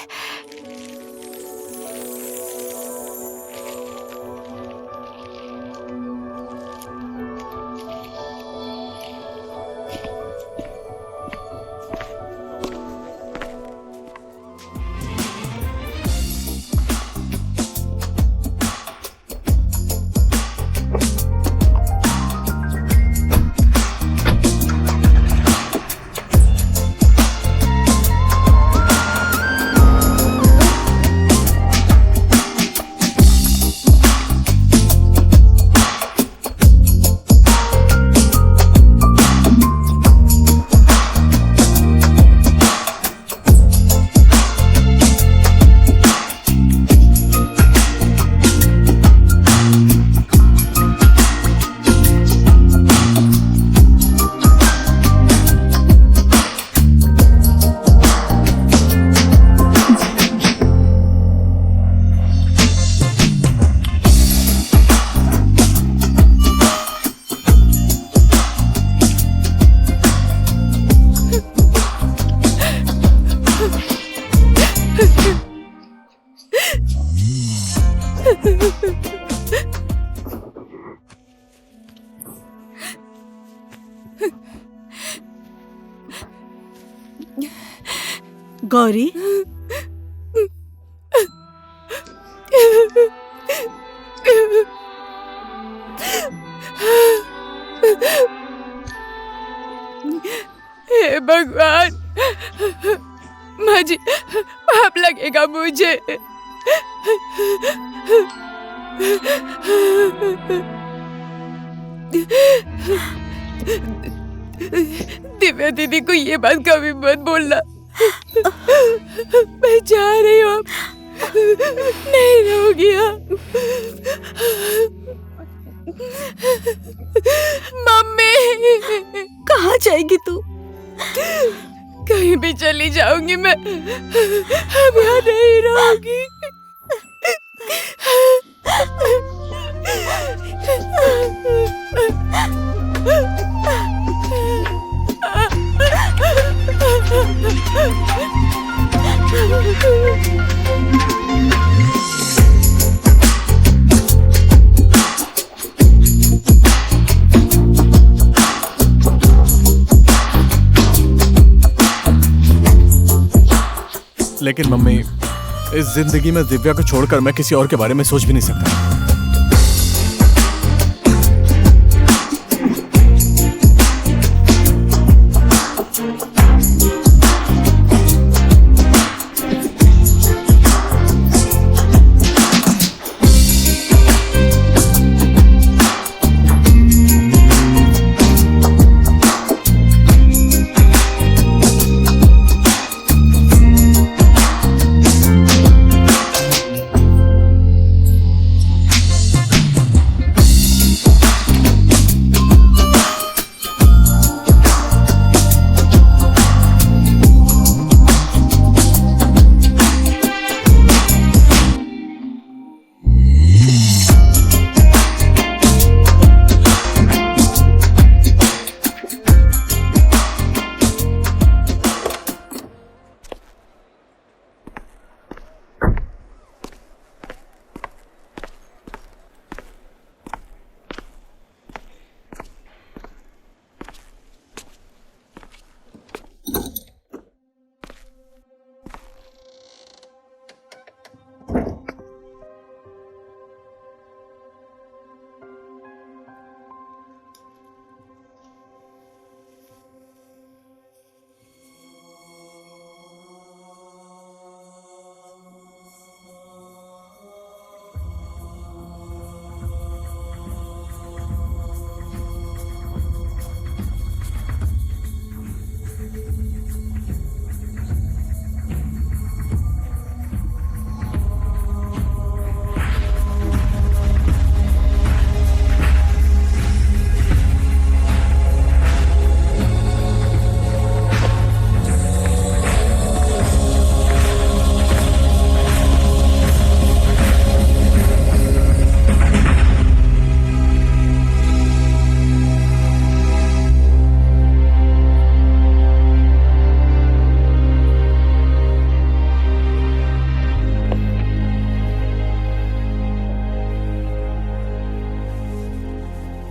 गौरी, हे भगवान, मुझे पाप लगेगा मुझे। दिव्या दीदी को ये बात कभी मत बोलना। मैं जा रही हूँ, नहीं रहूंगी। मम्मी, कहाँ जाएगी तू? कहीं भी चली जाऊंगी मैं, अब यहाँ नहीं रहूंगी। लेकिन मम्मी, इस जिंदगी में दिव्या को छोड़कर मैं किसी और के बारे में सोच भी नहीं सकता।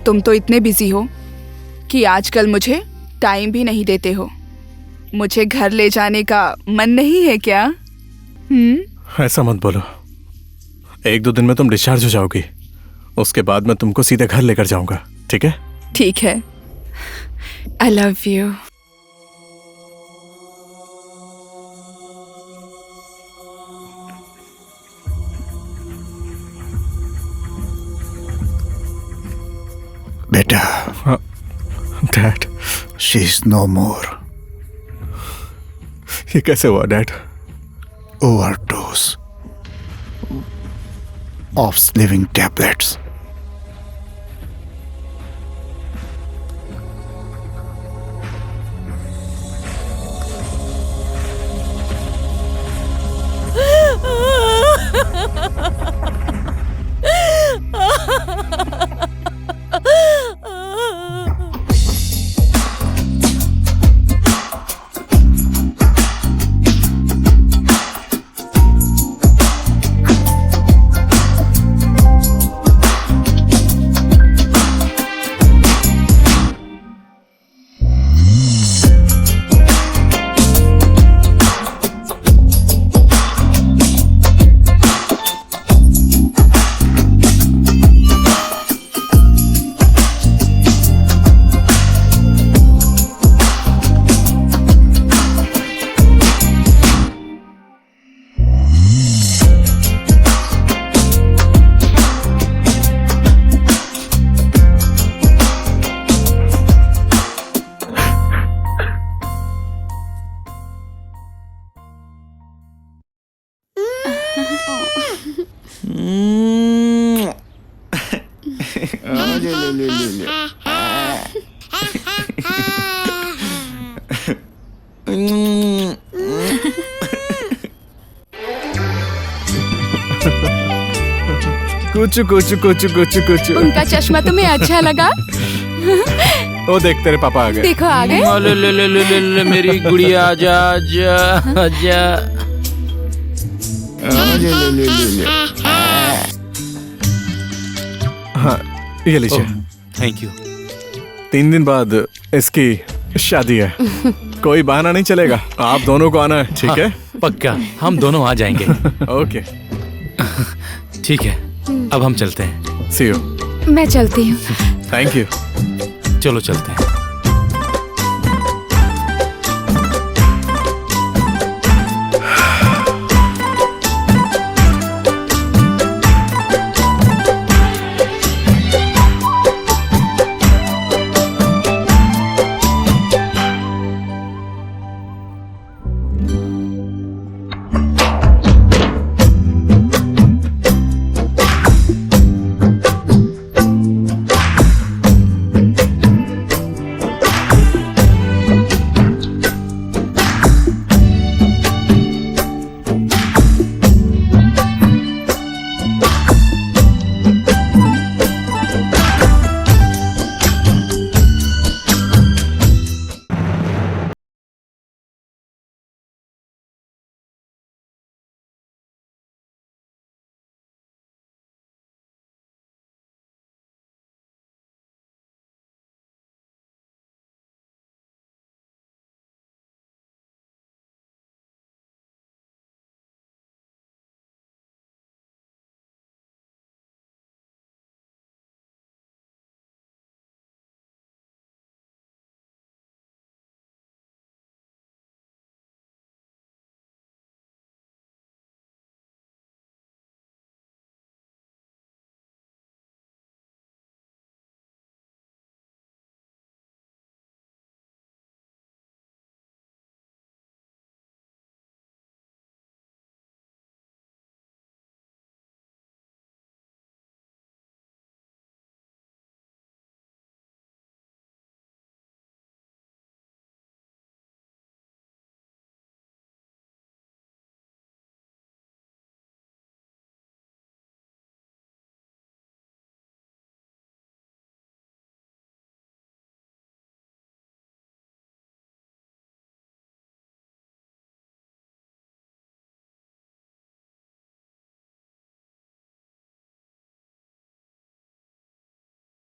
तुम तो इतने बिजी हो कि आजकल मुझे टाइम भी नहीं देते हो। मुझे घर ले जाने का मन नहीं है क्या? ऐसा मत बोलो। 1-2 दिन में तुम डिस्चार्ज हो जाओगी, उसके बाद मैं तुमको सीधे घर लेकर जाऊंगा, ठीक है? ठीक है। I love you. बेटा, डैड, शी इज नो मोर। ये कैसे हुआ dad? Overdose of slewing tablets. कुछ उनका चश्मा तुम्हें अच्छा लगा? वो देख तेरे पापा आ गए। देखो आ गए। ले मेरी गुड़िया आजा आजा आजा। हाँ ये लीजिए। Thank you. 3 दिन बाद इसकी शादी है। कोई बहाना नहीं चलेगा, आप दोनों को आना है, ठीक है? पक्का, हम दोनों आ जाएंगे। ओके ठीक है, अब हम चलते हैं। सी यू। मैं चलती हूँ। Thank you. चलो चलते हैं।